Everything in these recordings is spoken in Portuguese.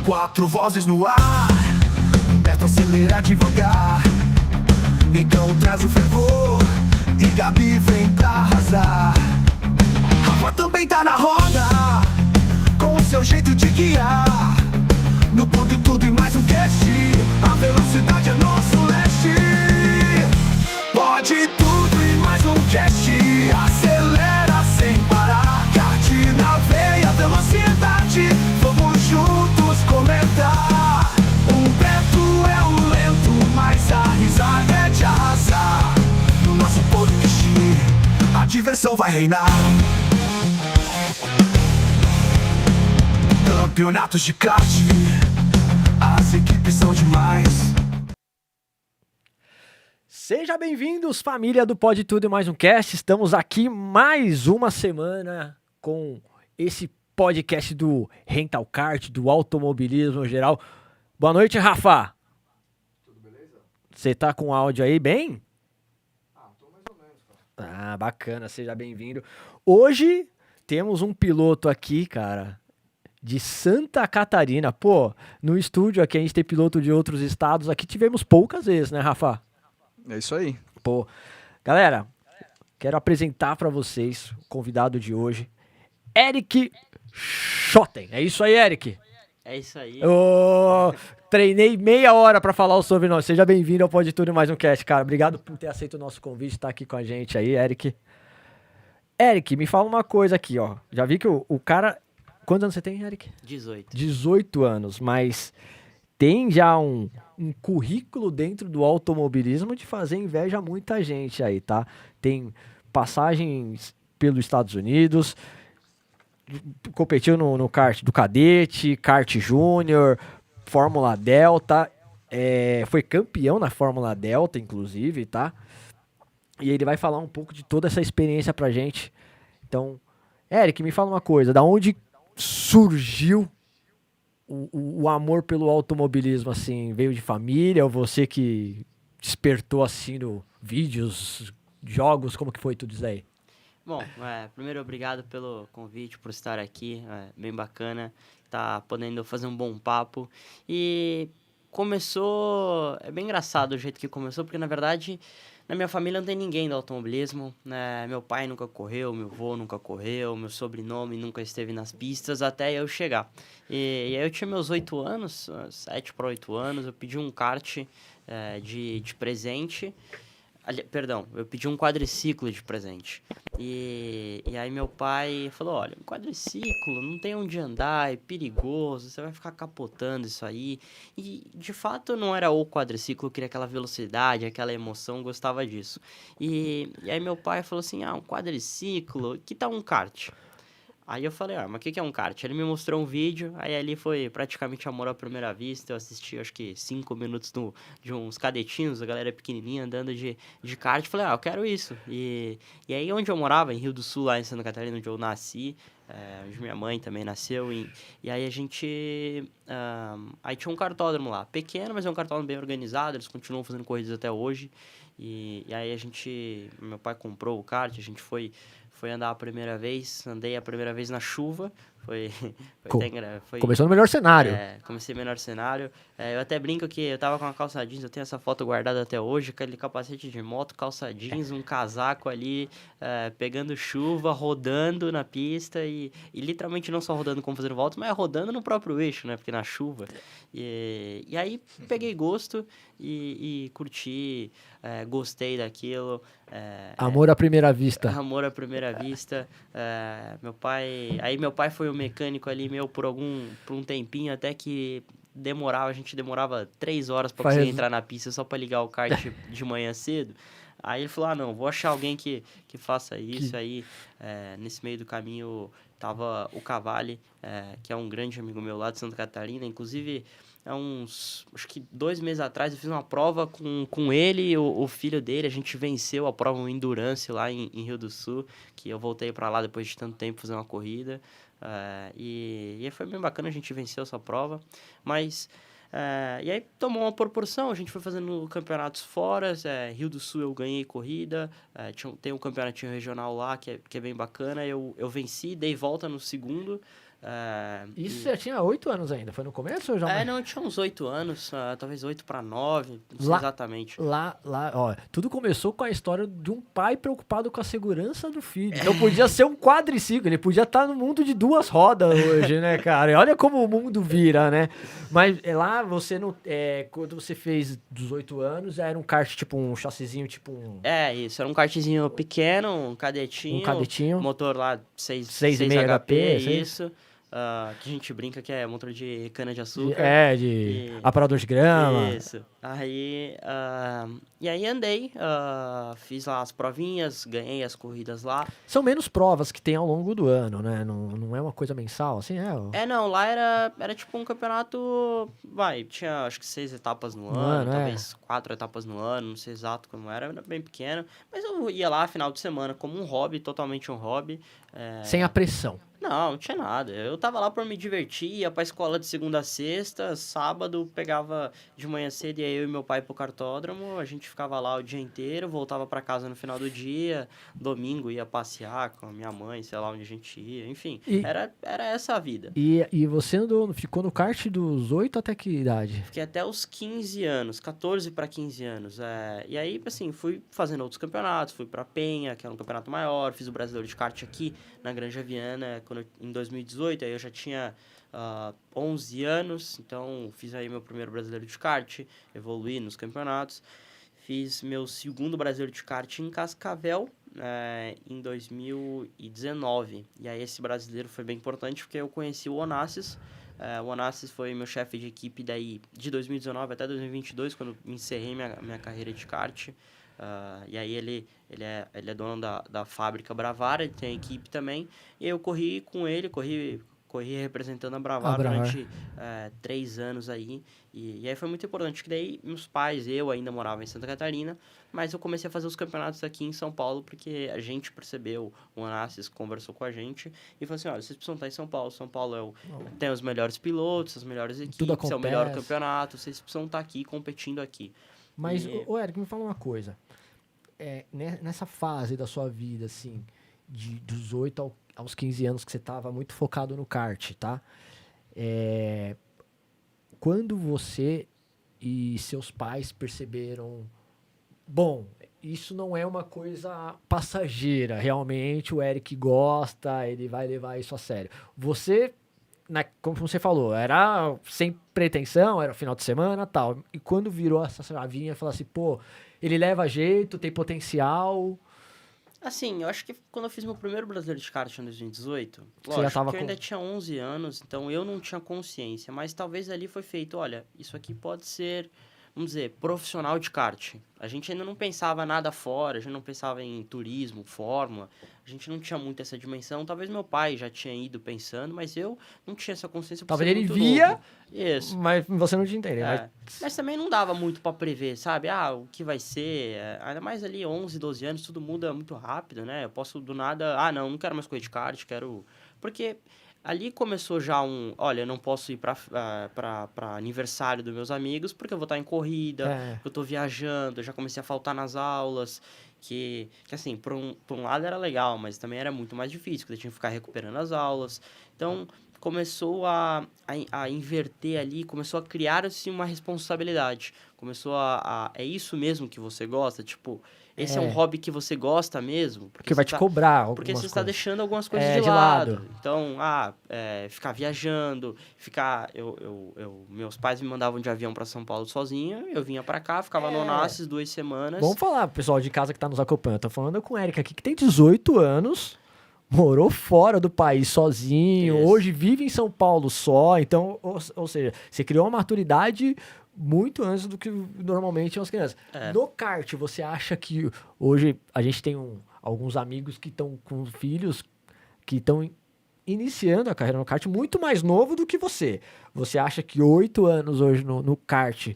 Quatro vozes no ar, Beto acelera devagar. Então traz o fervor e Gabi vem pra arrasar. Rafa também tá na roda, com o seu jeito de guiar. No ponto tudo e mais um cast, a velocidade é nosso leste. Pode tudo e mais um cast, acelera sem parar. Kart na veia, velocidade, vamos juntos comentar. O Beto é o lento, mas a risada é de arrasar. No nosso podcast, a diversão vai reinar. Campeonatos de kart, as equipes são demais. Seja bem-vindos, família do Pode Tudo e mais um cast. Estamos aqui mais uma semana com esse podcast do Rental Kart, do automobilismo no geral. Boa noite, Rafa. Tudo beleza? Você tá com o áudio aí bem? Tô mais ou menos, cara. Ah, bacana, seja bem-vindo. Hoje temos um piloto aqui, cara, de Santa Catarina. Pô, no estúdio aqui a gente tem piloto de outros estados. Aqui tivemos poucas vezes, né, Rafa? É isso aí. Pô, galera, quero apresentar pra vocês o convidado de hoje, Eric Schotten. É isso aí, Eric? É isso aí. Treinei meia hora pra falar o sobrenome. Seja bem-vindo ao Pode Tudo e mais um cast, cara. Obrigado por ter aceito o nosso convite, estar aqui com a gente aí, Eric. Eric, me fala uma coisa aqui, ó. Já vi que o cara... Quantos anos você tem, Eric? 18. 18 anos, mas tem já um currículo dentro do automobilismo de fazer inveja a muita gente aí, tá? Tem passagens pelos Estados Unidos, competiu no kart do cadete, kart júnior, Fórmula Delta, foi campeão na Fórmula Delta, inclusive, tá? E ele vai falar um pouco de toda essa experiência pra gente. Então, Eric, me fala uma coisa, da onde surgiu o amor pelo automobilismo, assim? Veio de família ou você que despertou, assim, no vídeos, jogos, como que foi tudo isso aí? Bom, primeiro obrigado pelo convite, por estar aqui, bem bacana, tá podendo fazer um bom papo. E começou, é bem engraçado o jeito que começou, porque na verdade na minha família não tem ninguém do automobilismo, né? Meu pai nunca correu, meu avô nunca correu, meu sobrenome nunca esteve nas pistas até eu chegar. E aí eu tinha meus 8 anos, 7 para 8 anos, eu pedi um kart de presente. Perdão, eu pedi um quadriciclo de presente. E aí meu pai falou, olha, um quadriciclo não tem onde andar, é perigoso, você vai ficar capotando isso aí. E de fato não era o quadriciclo, eu queria aquela velocidade, aquela emoção, gostava disso. E aí meu pai falou assim, um quadriciclo, que tal um kart? Aí eu falei, mas o que é um kart? Ele me mostrou um vídeo, aí ali foi praticamente amor à primeira vista. Eu assisti, acho que 5 minutos de uns cadetinhos, a galera pequenininha andando de kart. Falei, eu quero isso. E aí onde eu morava, em Rio do Sul, lá em Santa Catarina, onde eu nasci, onde minha mãe também nasceu. E aí a gente... aí tinha um kartódromo lá, pequeno, mas é um kartódromo bem organizado. Eles continuam fazendo corridas até hoje. E aí meu pai comprou o kart, a gente foi andar a primeira vez, andei a primeira vez na chuva, foi Começou no melhor cenário. Comecei no melhor cenário. Eu até brinco que eu tava com uma calça jeans, eu tenho essa foto guardada até hoje, aquele capacete de moto, calça jeans, um casaco ali, pegando chuva, rodando na pista e literalmente não só rodando como fazendo voltas, mas rodando no próprio eixo, né, porque na chuva. E aí peguei gosto e curti, gostei daquilo. Amor à primeira vista. Amor à primeira vista. Meu pai foi o mecânico ali meu por um tempinho, até que a gente demorava 3 horas para conseguir entrar na pista só para ligar o kart de manhã cedo. Aí ele falou, não, vou achar alguém que faça isso. Aí, nesse meio do caminho, tava o Cavalli, que é um grande amigo meu lá de Santa Catarina. Inclusive, acho que 2 meses atrás, eu fiz uma prova com ele e o filho dele. A gente venceu a prova, um Endurance lá em Rio do Sul, que eu voltei para lá depois de tanto tempo fazer uma corrida. E foi bem bacana, a gente venceu essa prova. Mas E aí tomou uma proporção, a gente foi fazendo campeonatos fora, Rio do Sul eu ganhei corrida, tem um campeonatinho regional lá que é bem bacana, eu venci, dei volta no segundo. Isso você tinha 8 anos ainda, foi no começo ou já? Não, eu tinha uns 8 anos, talvez 8 para 9, não sei Lá- exatamente. Lá, ó, tudo começou com a história de um pai preocupado com a segurança do filho. Então podia ser um quadriciclo, ele podia estar no mundo de 2 rodas hoje, né, cara? E olha como o mundo vira, né? Mas lá você não. Quando você fez 18 anos, era um kart tipo um chassizinho, tipo um. Isso, era um kartzinho pequeno, um cadetinho. Um cadetinho. Motor lá 6 6,5 HP, isso. Que a gente brinca que é motor de cana-de-açúcar. De aparador de grama. Isso. E aí andei, fiz lá as provinhas, ganhei as corridas lá. São menos provas que tem ao longo do ano, né? Não é uma coisa mensal, assim, Não, lá era tipo um campeonato, tinha acho que 6 etapas no ano, talvez 4 etapas no ano, não sei exato como era bem pequeno. Mas eu ia lá final de semana como um hobby, totalmente um hobby. Sem a pressão. Não tinha nada. Eu tava lá pra me divertir, ia pra escola de segunda a sexta, sábado pegava de manhã cedo, ia eu e meu pai pro cartódromo, a gente ficava lá o dia inteiro, voltava pra casa no final do dia, domingo ia passear com a minha mãe, sei lá onde a gente ia, enfim, era essa a vida. E você ficou no kart dos 8 até que idade? Fiquei até os 15 anos, 14 para 15 anos. E aí, assim, fui fazendo outros campeonatos, fui pra Penha, que era um campeonato maior, fiz o Brasileiro de Kart aqui na Granja Viana, em 2018, aí eu já tinha 11 anos, então fiz aí meu primeiro Brasileiro de Kart, evoluí nos campeonatos. Fiz meu segundo Brasileiro de Kart em Cascavel, em 2019. E aí esse brasileiro foi bem importante porque eu conheci o Onassis. O Onassis foi meu chefe de equipe daí de 2019 até 2022, quando encerrei minha carreira de kart. E aí ele é dono da fábrica Bravara, ele tem a equipe também. E eu corri com ele, corri representando a Bravara durante 3 anos aí. E aí foi muito importante, que daí meus pais, eu ainda morava em Santa Catarina, mas eu comecei a fazer os campeonatos aqui em São Paulo, porque a gente percebeu, o Onassis conversou com a gente e falou assim, olha, vocês precisam estar em São Paulo. São Paulo tem os melhores pilotos, as melhores equipes, é o melhor campeonato, vocês precisam estar aqui, competindo aqui. Mas, Eric, me fala uma coisa. Nessa fase da sua vida, assim, dos 8 aos 15 anos que você estava muito focado no kart, tá? Quando você e seus pais perceberam, bom, isso não é uma coisa passageira, realmente o Eric gosta, ele vai levar isso a sério. Você, como você falou, era sem pretensão, era final de semana e tal. E quando virou essa chavinha, falou assim, pô, ele leva jeito, tem potencial. Assim, eu acho que quando eu fiz meu primeiro Brasileiro de Kart em 2018, Você já tava eu ainda tinha 11 anos, então eu não tinha consciência, mas talvez ali foi feito, olha, isso aqui pode ser, vamos dizer, profissional de kart. A gente ainda não pensava nada fora, a gente não pensava em turismo, fórmula, a gente não tinha muito essa dimensão. Talvez meu pai já tinha ido pensando, mas eu não tinha essa consciência. Talvez ele via, novo. Isso. Mas você não tinha entendido. Mas também não dava muito pra prever, sabe? O que vai ser, ainda mais ali 11, 12 anos, tudo muda muito rápido, né? Eu posso do nada, não quero mais correr de kart, quero... Porque... Ali começou já olha, eu não posso ir para aniversário dos meus amigos porque eu vou estar em corrida, eu tô viajando, eu já comecei a faltar nas aulas, que assim, por um lado era legal, mas também era muito mais difícil, porque eu tinha que ficar recuperando as aulas. Então, começou a inverter ali, começou a criar, assim, uma responsabilidade. Começou é isso mesmo que você gosta? Tipo... Esse é um hobby que você gosta mesmo? Porque vai te cobrar algumas Porque você está coisas. deixando algumas coisas de lado. Então, ficar viajando, meus pais me mandavam de avião para São Paulo sozinho, eu vinha para cá, ficava no Onassis 2 semanas. Vamos falar, pessoal de casa que tá nos acompanhando. Tô falando com o Eric aqui, que tem 18 anos, morou fora do país sozinho, hoje vive em São Paulo só, então, ou seja, você criou uma maturidade... muito antes do que normalmente as crianças. No kart, você acha que hoje a gente tem alguns amigos que estão com filhos que estão iniciando a carreira no kart muito mais novo do que você. Você acha que 8 anos hoje no kart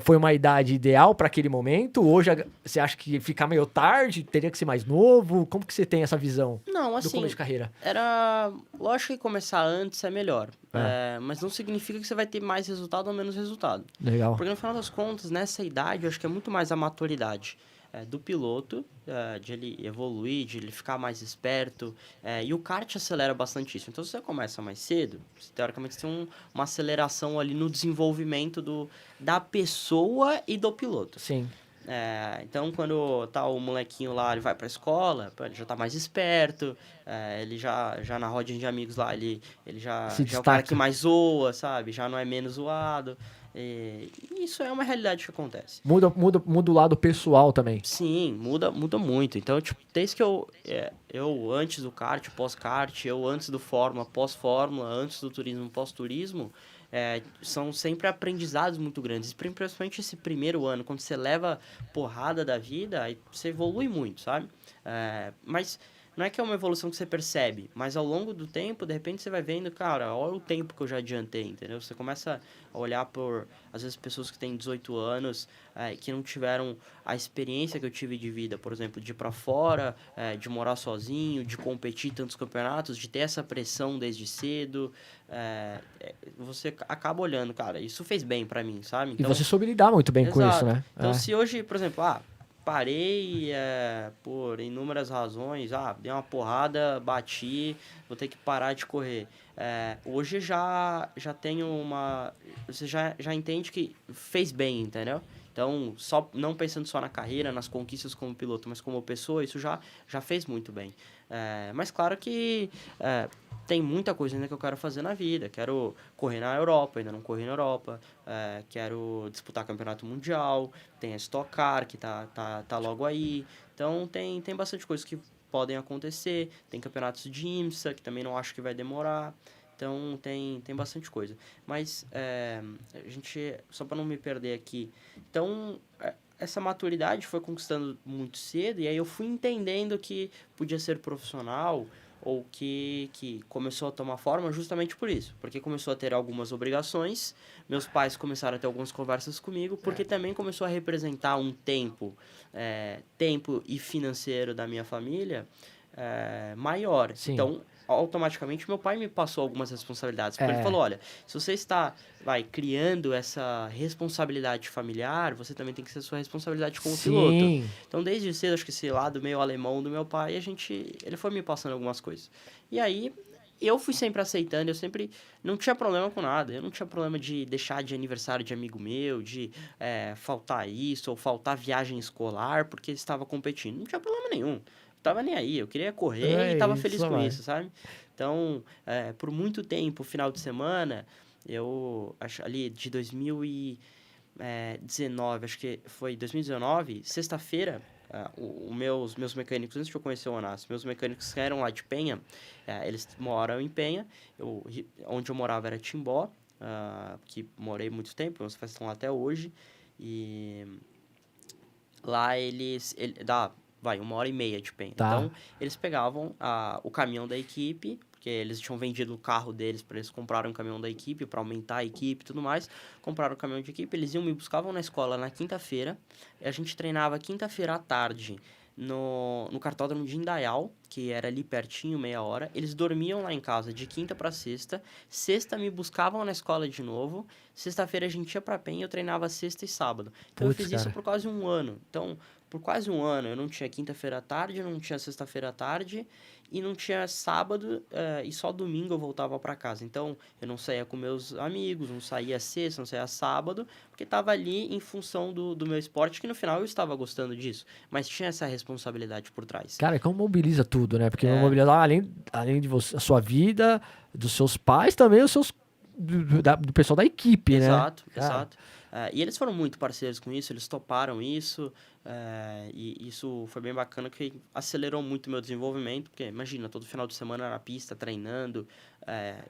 foi uma idade ideal para aquele momento? Hoje você acha que ficar meio tarde, teria que ser mais novo? Como que você tem essa visão Não, do assim, começo de carreira? era... Lógico que começar antes é melhor. É. Mas não significa que você vai ter mais resultado ou menos resultado. Legal. Porque no final das contas, nessa idade, eu acho que é muito mais a maturidade do piloto, de ele evoluir, de ele ficar mais esperto. E o kart acelera bastante isso. Então, se você começa mais cedo, você, teoricamente, você tem uma aceleração ali no desenvolvimento da pessoa e do piloto. Sim. Então, quando tá o molequinho lá, ele vai pra escola, pô, ele já tá mais esperto, ele já na rodinha de amigos lá, ele já é o cara que mais zoa, sabe? Já não é menos zoado. E isso é uma realidade que acontece. Muda o lado pessoal também. Sim, muda muito. Então, tipo, desde que eu antes do kart, pós-kart, eu antes do Fórmula, pós-Fórmula, antes do turismo, pós-turismo, são sempre aprendizados muito grandes. Principalmente esse primeiro ano, quando você leva porrada da vida, aí você evolui muito, sabe? Mas não é que é uma evolução que você percebe, mas ao longo do tempo, de repente você vai vendo, cara, olha o tempo que eu já adiantei, entendeu? Você começa a olhar por, às vezes, pessoas que têm 18 anos, que não tiveram a experiência que eu tive de vida, por exemplo, de ir pra fora, de morar sozinho, de competir em tantos campeonatos, de ter essa pressão desde cedo. Você acaba olhando, cara, isso fez bem pra mim, sabe? Então, E você soube lidar muito bem com isso, né? então, se hoje, por exemplo, parei por inúmeras razões, dei uma porrada, bati, vou ter que parar de correr. Hoje já tenho você já entende que fez bem, entendeu? Então, não pensando só na carreira, nas conquistas como piloto, mas como pessoa, isso já fez muito bem. Mas claro que tem muita coisa ainda que eu quero fazer na vida. Quero correr na Europa, ainda não corri na Europa. Quero disputar campeonato mundial. Tem a Stock Car, que tá logo aí. Então, tem bastante coisas que podem acontecer. Tem campeonatos de IMSA, que também não acho que vai demorar. Então, tem bastante coisa. Mas, a gente, só para não me perder aqui, então, essa maturidade foi conquistando muito cedo, e aí eu fui entendendo que podia ser profissional, ou que começou a tomar forma justamente por isso. Porque começou a ter algumas obrigações, meus pais começaram a ter algumas conversas comigo, porque também começou a representar um tempo e financeiro da minha família maior. Sim. Então, automaticamente, meu pai me passou algumas responsabilidades. Porque ele falou, olha, se você está criando essa responsabilidade familiar, você também tem que ser sua responsabilidade como piloto. Então, desde cedo, acho que esse lado meio alemão do meu pai, ele foi me passando algumas coisas. E aí, eu fui sempre aceitando, eu sempre não tinha problema com nada. Eu não tinha problema de deixar de aniversário de amigo meu, de faltar isso, ou faltar viagem escolar, porque estava competindo. Não tinha problema nenhum. Tava nem aí, eu queria correr e tava feliz com isso, sabe? Então, por muito tempo, final de semana, eu acho ali de 2019, acho que foi 2019, sexta-feira, meus mecânicos, antes de eu conhecer o Onassi, meus mecânicos eram lá de Penha, eles moram em Penha, onde eu morava era Timbó, que morei muito tempo, meus pais estão lá até hoje, e lá dá 1h30 de Penha. Tá. Então, eles pegavam o caminhão da equipe, porque eles tinham vendido o carro deles para eles comprarem um caminhão da equipe, para aumentar a equipe e tudo mais. Compraram o caminhão de equipe, eles me buscavam na escola na quinta-feira, e a gente treinava quinta-feira à tarde no cartódromo de Indaial, que era ali pertinho, meia hora. Eles dormiam lá em casa de quinta para sexta. Sexta me buscavam na escola de novo. Sexta-feira a gente ia pra Penha e eu treinava sexta e sábado. Então, eu fiz isso por quase um ano. Então, por quase um ano, eu não tinha quinta-feira à tarde, não tinha sexta-feira à tarde e não tinha sábado, e só domingo eu voltava para casa. Então, eu não saía com meus amigos, não saía sexta, não saía sábado, porque estava ali em função do meu esporte, que no final eu estava gostando disso, mas tinha essa responsabilidade por trás. Cara, como mobiliza tudo, né? Porque mobiliza além de você, a sua vida, dos seus pais, também os seus do pessoal da equipe, né? Exato. E eles foram muito parceiros com isso, eles toparam isso, e isso foi bem bacana, que acelerou muito o meu desenvolvimento, porque imagina, todo final de semana na pista, treinando,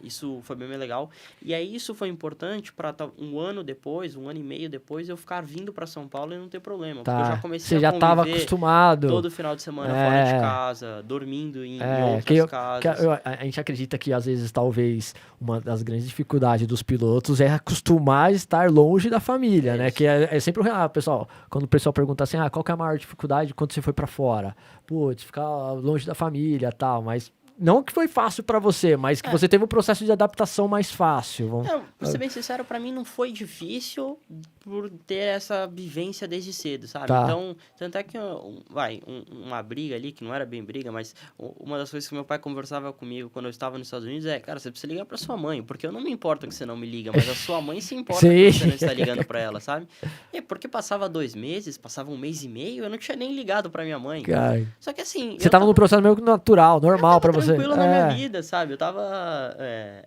Isso foi bem legal. E aí isso foi importante para um ano depois, um ano e meio depois, eu ficar vindo para São Paulo e não ter problema. Porque eu já comecei Você a já estava conviver acostumado. todo final de semana fora de casa, dormindo em outras casas. A gente acredita que, às vezes, talvez, uma das grandes dificuldades dos pilotos é acostumar a estar longe da família, né? Que é sempre o pessoal, quando o pessoal pergunta assim, qual que é a maior dificuldade quando você foi pra fora? Putz, ficar longe da família e tal, mas... Não que foi fácil pra você, mas que você teve um processo de adaptação mais fácil. Pra ser bem sincero, pra mim não foi difícil por ter essa vivência desde cedo, sabe? Tá. Então, tanto é que, uma briga ali, que não era bem briga, mas uma das coisas que meu pai conversava comigo quando eu estava nos Estados Unidos cara, você precisa ligar pra sua mãe, porque eu não me importo que você não me liga, mas a sua mãe se importa que você não está ligando pra ela, sabe? E porque passava 2 meses, passava 1 mês e meio, eu não tinha nem ligado pra minha mãe. Cara, Só que assim... você tava num processo meio natural, normal pra você. Tranquilo na minha vida, sabe? Eu tava...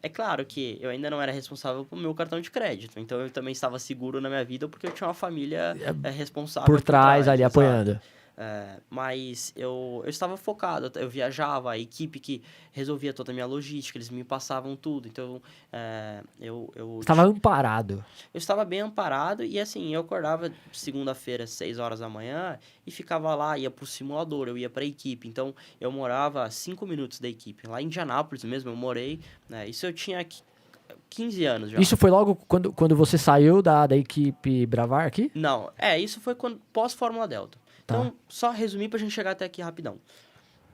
É claro que eu ainda não era responsável pelo meu cartão de crédito, então eu também estava seguro na minha vida porque eu tinha uma família responsável por trás ali, exato. apoiando. Mas eu estava focado, eu viajava, a equipe que resolvia toda a minha logística, eles me passavam tudo, então eu Estava amparado. Eu estava bem amparado e assim, eu acordava segunda-feira, 6 horas da manhã e ficava lá, ia pro simulador, eu ia pra equipe, então eu morava a 5 minutos da equipe, lá em Indianápolis mesmo eu morei, né? Isso eu tinha 15 anos já. Isso foi logo quando você saiu da equipe Bravar aqui? Não, isso foi pós-Fórmula Delta. Então, só resumir pra gente chegar até aqui rapidão.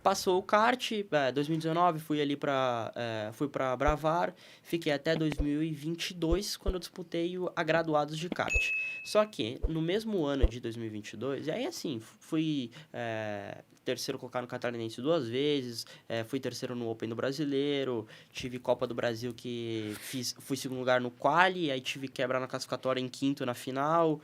Passou o kart, 2019, fui pra Bravar, fiquei até 2022, quando eu disputei a graduados de kart. Só que, no mesmo ano de 2022, e aí assim, fui terceiro colocado no Catarinense 2 vezes, fui terceiro no Open do Brasileiro, tive Copa do Brasil que fui segundo lugar no quali, aí tive quebra na classificatória em quinto na final.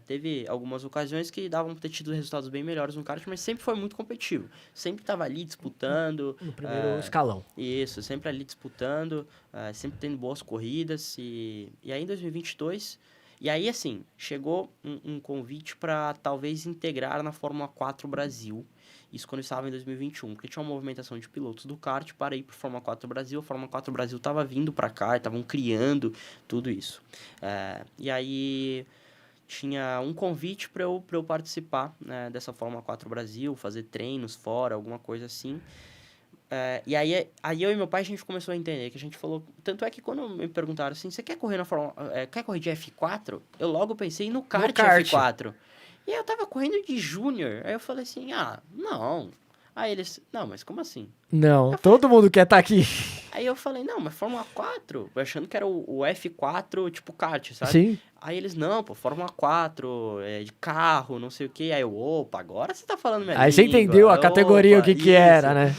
Teve algumas ocasiões que davam pra ter tido resultados bem melhores no kart, mas sempre foi muito competitivo. Sempre estava ali disputando. No primeiro escalão. Isso, sempre ali disputando, sempre tendo boas corridas. E aí em 2022... E aí, assim, chegou um convite para talvez integrar na Fórmula 4 Brasil. Isso quando eu estava em 2021, porque tinha uma movimentação de pilotos do kart para ir para a Fórmula 4 Brasil. A Fórmula 4 Brasil estava vindo para cá, estavam criando tudo isso. E aí... tinha um convite para eu participar, né, dessa Fórmula 4 Brasil, fazer treinos fora, alguma coisa assim. E aí eu e meu pai, a gente começou a entender, que a gente falou... Tanto é que quando me perguntaram assim, você quer correr na Fórmula... quer correr de F4? Eu logo pensei no kart F4. E aí eu tava correndo de Júnior. Aí eu falei assim, não... Aí eles, não, mas como assim? Não, todo mundo quer estar aqui. Aí eu falei, não, mas Fórmula 4? Achando que era o F4, tipo kart, sabe? Sim. Aí eles, não, Fórmula 4, de carro, não sei o quê. Aí eu, opa, agora você tá falando minha Aí você língua. entendeu a categoria, o que era, né?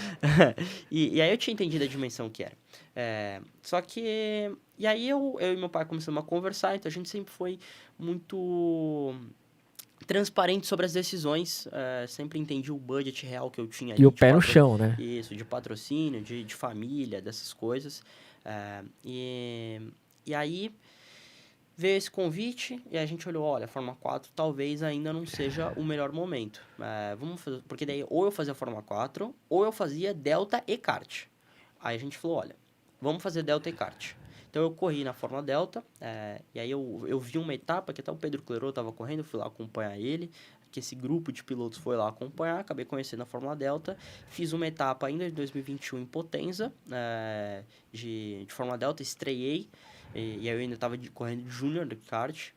E aí eu tinha entendido a dimensão que era. Só que... E aí eu e meu pai começamos a conversar, então a gente sempre foi muito... transparente sobre as decisões, sempre entendi o budget real que eu tinha ali. E o pé no chão, né? Isso, de patrocínio, de família, dessas coisas. E aí veio esse convite e a gente olhou, olha, a Fórmula 4 talvez ainda não seja o melhor momento. Vamos fazer, porque daí ou eu fazia a Fórmula 4 ou eu fazia Delta e kart. Aí a gente falou, olha, vamos fazer Delta e kart. Então, eu corri na Fórmula Delta, e aí eu vi uma etapa que até o Pedro Clerot estava correndo, fui lá acompanhar ele, que esse grupo de pilotos foi lá acompanhar, acabei conhecendo a Fórmula Delta, fiz uma etapa ainda em 2021 em Potenza, de Fórmula Delta, estreiei, e aí eu ainda estava correndo de Júnior de kart.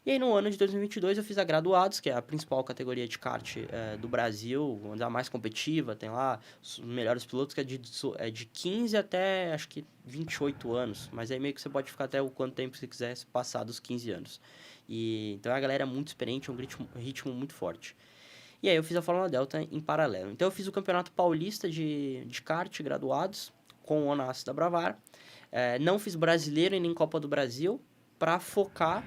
E aí, no ano de 2022, eu fiz a Graduados, que é a principal categoria de kart do Brasil, onde é a mais competitiva, tem lá os melhores pilotos, que é de 15 até, acho que, 28 anos. Mas aí meio que você pode ficar até o quanto tempo você quiser passar dos 15 anos. Então, a galera é muito experiente, é um ritmo muito forte. E aí, eu fiz a Fórmula Delta em paralelo. Então, eu fiz o Campeonato Paulista de kart Graduados, com o Onassis da Bravar. Não fiz brasileiro e nem Copa do Brasil, para focar...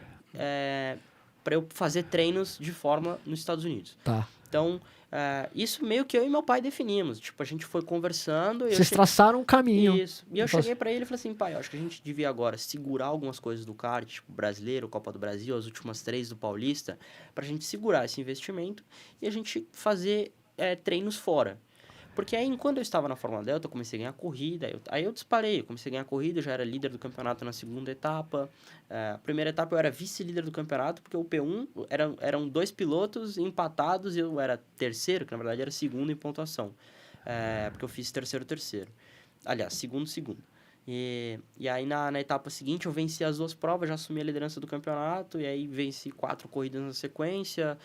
para eu fazer treinos de Fórmula nos Estados Unidos. Tá. Então, isso meio que eu e meu pai definimos. Tipo, a gente foi conversando... Vocês traçaram um caminho. Isso. E eu cheguei pra ele e falei assim, pai, eu acho que a gente devia agora segurar algumas coisas do kart, tipo brasileiro, Copa do Brasil, as últimas 3 do Paulista, pra gente segurar esse investimento e a gente fazer treinos fora. Porque aí, enquanto eu estava na Fórmula Delta, eu comecei a ganhar corrida, aí eu disparei, eu comecei a ganhar corrida, eu já era líder do campeonato na segunda etapa. A primeira etapa eu era vice-líder do campeonato, porque o P1 eram 2 pilotos empatados e eu era terceiro, que na verdade era segundo em pontuação. Porque eu fiz terceiro. Aliás, segundo. E aí, na etapa seguinte, eu venci as 2 provas, já assumi a liderança do campeonato, e aí venci 4 corridas na sequência,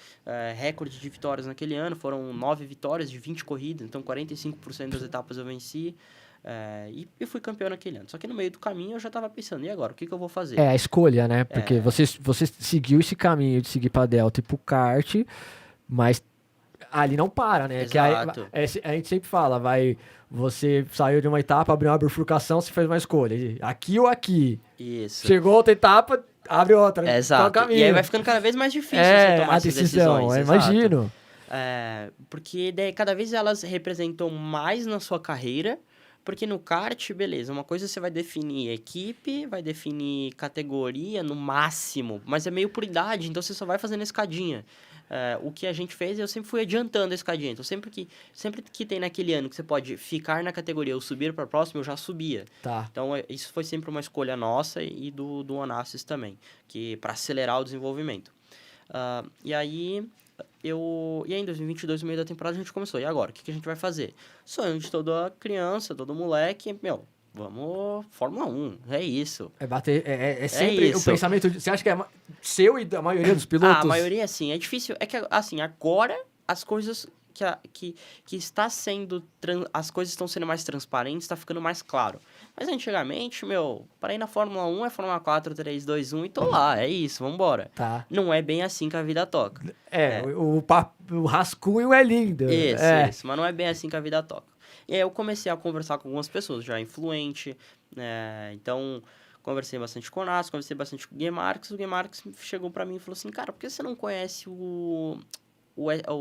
recorde de vitórias naquele ano, foram 9 vitórias de 20 corridas, então 45% das etapas eu venci, e fui campeão naquele ano. Só que no meio do caminho eu já estava pensando, e agora, o que eu vou fazer? É a escolha, né? Porque você seguiu esse caminho de seguir pra Delta e pro kart, mas ali não para, né? Que Exato. a gente sempre fala, você saiu de uma etapa, abriu uma bifurcação, você fez uma escolha. Aqui ou aqui. Isso. Chegou outra etapa, abre outra. Exato. Qual o caminho? E aí vai ficando cada vez mais difícil você tomar a essas decisão, decisões. imagino. Porque daí cada vez elas representam mais na sua carreira, porque no kart, beleza, uma coisa você vai definir equipe, vai definir categoria no máximo, mas é meio por idade, então você só vai fazendo escadinha. O que a gente fez, eu sempre fui adiantando a escadinha. Então, sempre que tem naquele ano que você pode ficar na categoria ou subir para a próxima, eu já subia. Tá. Então, isso foi sempre uma escolha nossa e do Onassis também, que para acelerar o desenvolvimento. E aí, em 2022, no meio da temporada, a gente começou. E agora, o que a gente vai fazer? Sonho de toda criança, todo moleque, vamos Fórmula 1, é isso. É sempre o isso. pensamento. Você acha que é seu e da maioria dos pilotos? A maioria, sim. É difícil. É que, assim, agora as coisas que está sendo... As coisas estão sendo mais transparentes, está ficando mais claro. Mas antigamente, para ir na Fórmula 1 é Fórmula 4, 3, 2, 1 e tô lá. É isso, vambora. Tá. Não é bem assim que a vida toca. O rascunho é lindo. Isso. Mas não é bem assim que a vida toca. E aí eu comecei a conversar com algumas pessoas já influente, então conversei bastante com o Nas, conversei bastante com o Gui Marques. O Gui Marques chegou pra mim e falou assim, cara, por que você não conhece o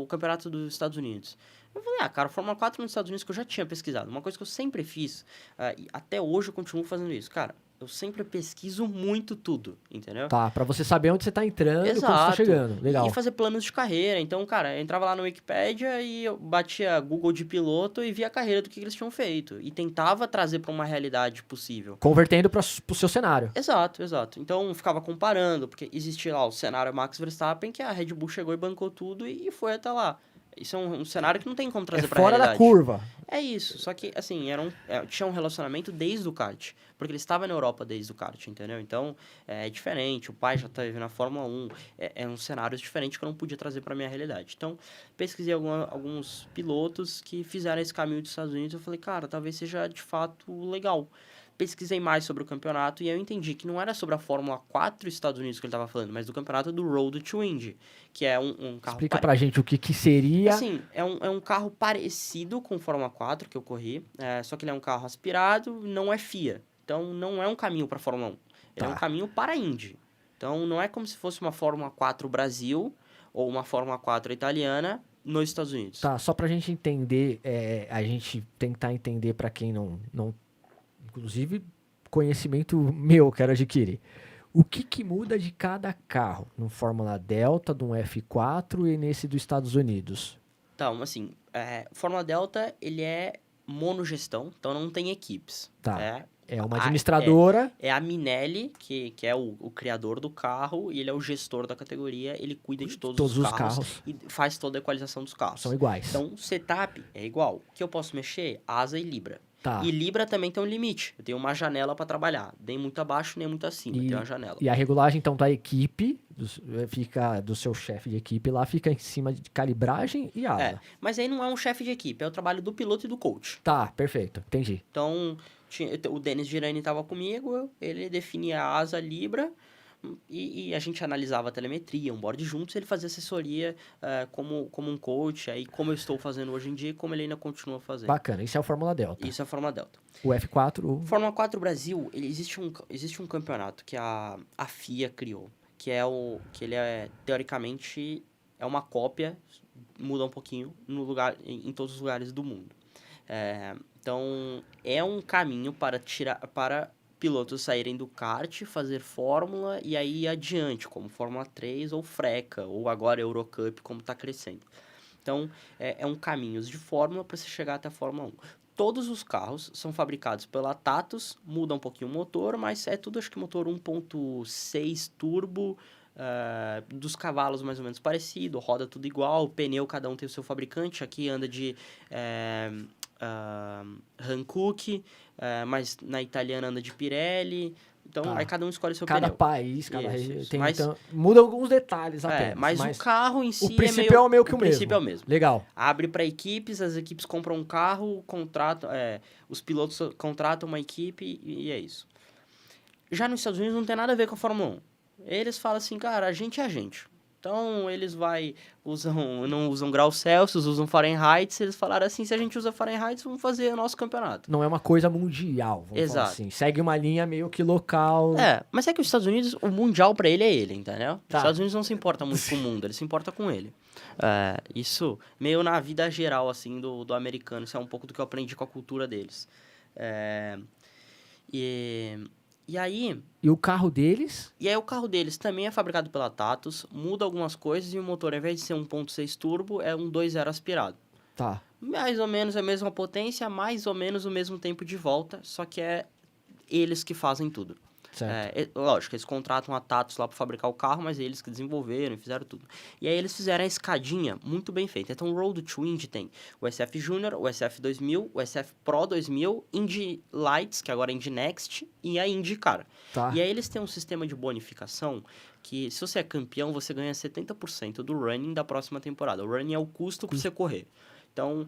campeonato dos Estados Unidos? Eu falei, cara, Fórmula 4 nos Estados Unidos que eu já tinha pesquisado, uma coisa que eu sempre fiz, e até hoje eu continuo fazendo isso, cara. Eu sempre pesquiso muito tudo, entendeu? Tá, pra você saber onde você tá entrando e quando você tá chegando. Legal. E fazer planos de carreira. Então, cara, eu entrava lá no Wikipedia e eu batia Google de piloto e via a carreira do que eles tinham feito. E tentava trazer pra uma realidade possível. Convertendo pro seu cenário. Exato. Então, ficava comparando, porque existia lá o cenário Max Verstappen, que a Red Bull chegou e bancou tudo e foi até lá. Isso é um cenário que não tem como trazer pra fora realidade. da curva. É isso, só que, assim, tinha um relacionamento desde o kart, porque ele estava na Europa desde o kart, entendeu? Então, é diferente, o pai já esteve na Fórmula 1, é um cenário diferente que eu não podia trazer para minha realidade. Então, pesquisei alguns pilotos que fizeram esse caminho dos Estados Unidos, eu falei, cara, talvez seja de fato legal. Pesquisei mais sobre o campeonato e eu entendi que não era sobre a Fórmula 4 Estados Unidos que ele estava falando, mas do campeonato do Road to Indy, que é um carro... Explica pra gente o que seria... Assim, é um carro parecido com o Fórmula 4 que eu corri, só que ele é um carro aspirado, não é FIA. Então, não é um caminho para a Fórmula 1. Ele é um caminho para a Indy. Então, não é como se fosse uma Fórmula 4 Brasil ou uma Fórmula 4 italiana nos Estados Unidos. Tá, só pra gente entender, a gente tentar entender pra quem não... Inclusive, conhecimento meu quero adquirir. O que muda de cada carro no Fórmula Delta, do F4 e nesse dos Estados Unidos? Então, assim, Fórmula Delta, ele é monogestão, então não tem equipes. Tá. É uma administradora. É a Minelli, que é o criador do carro, e ele é o gestor da categoria, ele cuida de todos os carros e faz toda a equalização dos carros. São iguais. Então, o setup é igual. O que eu posso mexer? Asa e libra. Tá. E libra também tem um limite. Eu tenho uma janela para trabalhar. Nem muito abaixo, nem muito acima. Tem uma janela. E a regulagem, então, da equipe, fica do seu chefe de equipe lá, fica em cima de calibragem e asa. Mas aí não é um chefe de equipe, é o trabalho do piloto e do coach. Tá, perfeito. Entendi. Então, o Denis Girani estava comigo, ele definia a asa, libra, e a gente analisava a telemetria, um board juntos, ele fazia assessoria como um coach, aí como eu estou fazendo hoje em dia e como ele ainda continua fazendo. Bacana, isso é o Fórmula Delta. Isso é a Fórmula Delta. O F4... Fórmula 4 Brasil, existe um campeonato que a FIA criou, que ele teoricamente, é uma cópia, muda um pouquinho, em todos os lugares do mundo. Então, é um caminho para pilotos saírem do kart, fazer fórmula e aí ir adiante, como Fórmula 3 ou Freca, ou agora Eurocup, como está crescendo. Então, é um caminho de fórmula para você chegar até a Fórmula 1. Todos os carros são fabricados pela Tatuus, muda um pouquinho o motor, mas é tudo, acho que motor 1.6 turbo, dos cavalos mais ou menos parecido, roda tudo igual, pneu cada um tem o seu fabricante, aqui anda de Hankook, mas na italiana anda de Pirelli, então Tá. aí cada um escolhe seu Cada pneu. país, cada Isso, região isso. tem, Mas- então, muda alguns detalhes apenas. Mas o carro em si o princípio é meio que o mesmo. princípio é o mesmo. Legal. Abre para equipes, as equipes compram um carro, contratam, os pilotos contratam uma equipe e é isso. Já nos Estados Unidos não tem nada a ver com a Fórmula 1. Eles falam assim, cara, a gente é a gente. Então, eles não usam graus Celsius, usam Fahrenheit. Eles falaram assim, se a gente usa Fahrenheit, vamos fazer o nosso campeonato. Não é uma coisa mundial, vamos falar Exato. assim. Segue uma linha meio que local. Mas é que os Estados Unidos, o mundial pra ele é ele, entendeu? Tá. Os Estados Unidos não se importa muito com o mundo, ele se importa com ele. Isso meio na vida geral, assim, do americano. Isso é um pouco do que eu aprendi com a cultura deles. E aí... E o carro deles? E aí o carro deles também é fabricado pela Tatuus, muda algumas coisas e o motor, ao invés de ser 1.6 turbo, é um 2.0 aspirado. Tá. Mais ou menos a mesma potência, mais ou menos o mesmo tempo de volta, só que é eles que fazem tudo. Certo. Lógico, eles contratam a Tatuus lá para fabricar o carro, mas eles que desenvolveram e fizeram tudo. E aí eles fizeram a escadinha muito bem feita. Então o Road to Indy tem o SF Junior, o SF 2000, o SF Pro 2000, Indy Lights, que agora é Indy Next, e a IndyCar. Tá. E aí eles têm um sistema de bonificação que, se você é campeão, você ganha 70% do running da próxima temporada. O running é o custo para você correr. Então,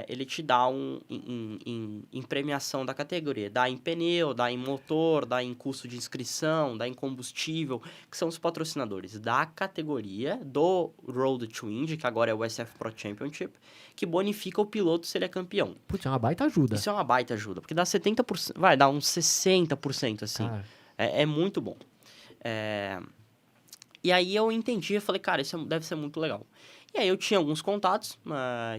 ele te dá em premiação da categoria. Dá em pneu, dá em motor, dá em custo de inscrição, dá em combustível, que são os patrocinadores da categoria do Road to Indy, que agora é o SF Pro Championship, que bonifica o piloto se ele é campeão. Putz, é uma baita ajuda. Isso é uma baita ajuda, porque dá 70%, vai dar uns 60%, assim. Cara. É muito bom. E aí eu entendi, eu falei, cara, isso deve ser muito legal. E aí eu tinha alguns contatos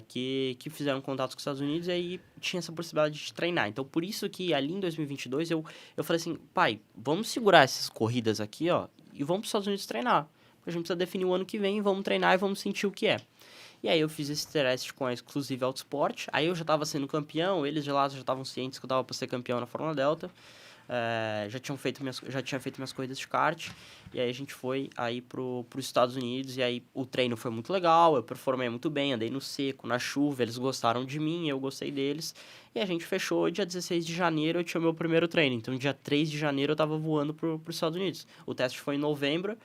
que fizeram contatos com os Estados Unidos e aí tinha essa possibilidade de treinar. Então, por isso que ali em 2022 eu falei assim, pai, vamos segurar essas corridas aqui, ó, e vamos para os Estados Unidos treinar. A gente precisa definir o ano que vem, vamos treinar e vamos sentir o que é. E aí eu fiz esse teste com a Exclusive Autosport, aí eu já estava sendo campeão, eles de lá já estavam cientes que eu estava para ser campeão na Fórmula Delta. Já tinha feito minhas corridas de kart, e aí a gente foi aí pros Estados Unidos, e aí o treino foi muito legal, eu performei muito bem, andei no seco, na chuva, eles gostaram de mim, eu gostei deles, e a gente fechou, dia 16 de janeiro eu tinha meu primeiro treino, então dia 3 de janeiro eu tava voando pros Estados Unidos. O teste foi em novembro,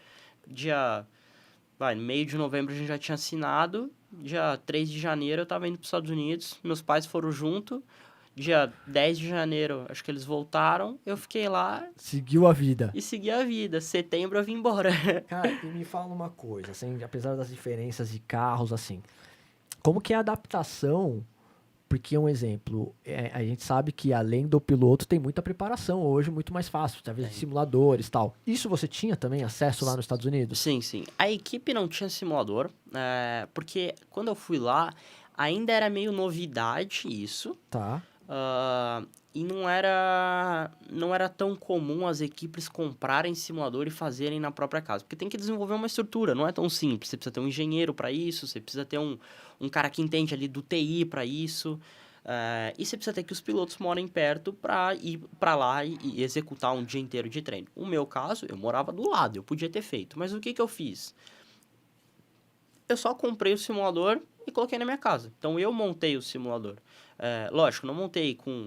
no meio de novembro a gente já tinha assinado, dia 3 de janeiro eu tava indo pros Estados Unidos, meus pais foram junto. Dia 10 de janeiro, acho que eles voltaram, eu fiquei lá... Seguiu a vida. E segui a vida. Setembro eu vim embora. Cara, e me fala uma coisa, assim, apesar das diferenças de carros, assim, como que é a adaptação? Porque, um exemplo, a gente sabe que além do piloto tem muita preparação hoje, muito mais fácil, talvez de simuladores e tal. Isso você tinha também acesso lá nos Estados Unidos? Sim, sim. A equipe não tinha simulador, porque quando eu fui lá, ainda era meio novidade isso. Tá. E não era tão comum as equipes comprarem simulador e fazerem na própria casa. Porque tem que desenvolver uma estrutura, não é tão simples. Você precisa ter um engenheiro para isso, você precisa ter um cara que entende ali do TI para isso. E você precisa ter que os pilotos morem perto para ir para lá e executar um dia inteiro de treino. No meu caso, eu morava do lado, eu podia ter feito. Mas o que eu fiz? Eu só comprei o simulador e coloquei na minha casa. Então, eu montei o simulador. Lógico, não montei com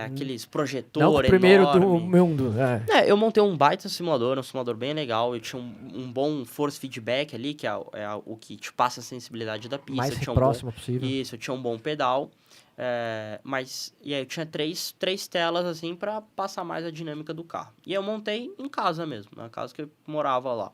aqueles projetores Não o primeiro do enorme. mundo. Eu montei um baita simulador, um simulador bem legal. Eu tinha um bom force feedback ali, que é o que te passa a sensibilidade da pista. Mais eu tinha próximo possível. Isso, eu tinha um bom pedal. E aí eu tinha três telas, assim, para passar mais a dinâmica do carro. E eu montei em casa mesmo, na casa que eu morava lá.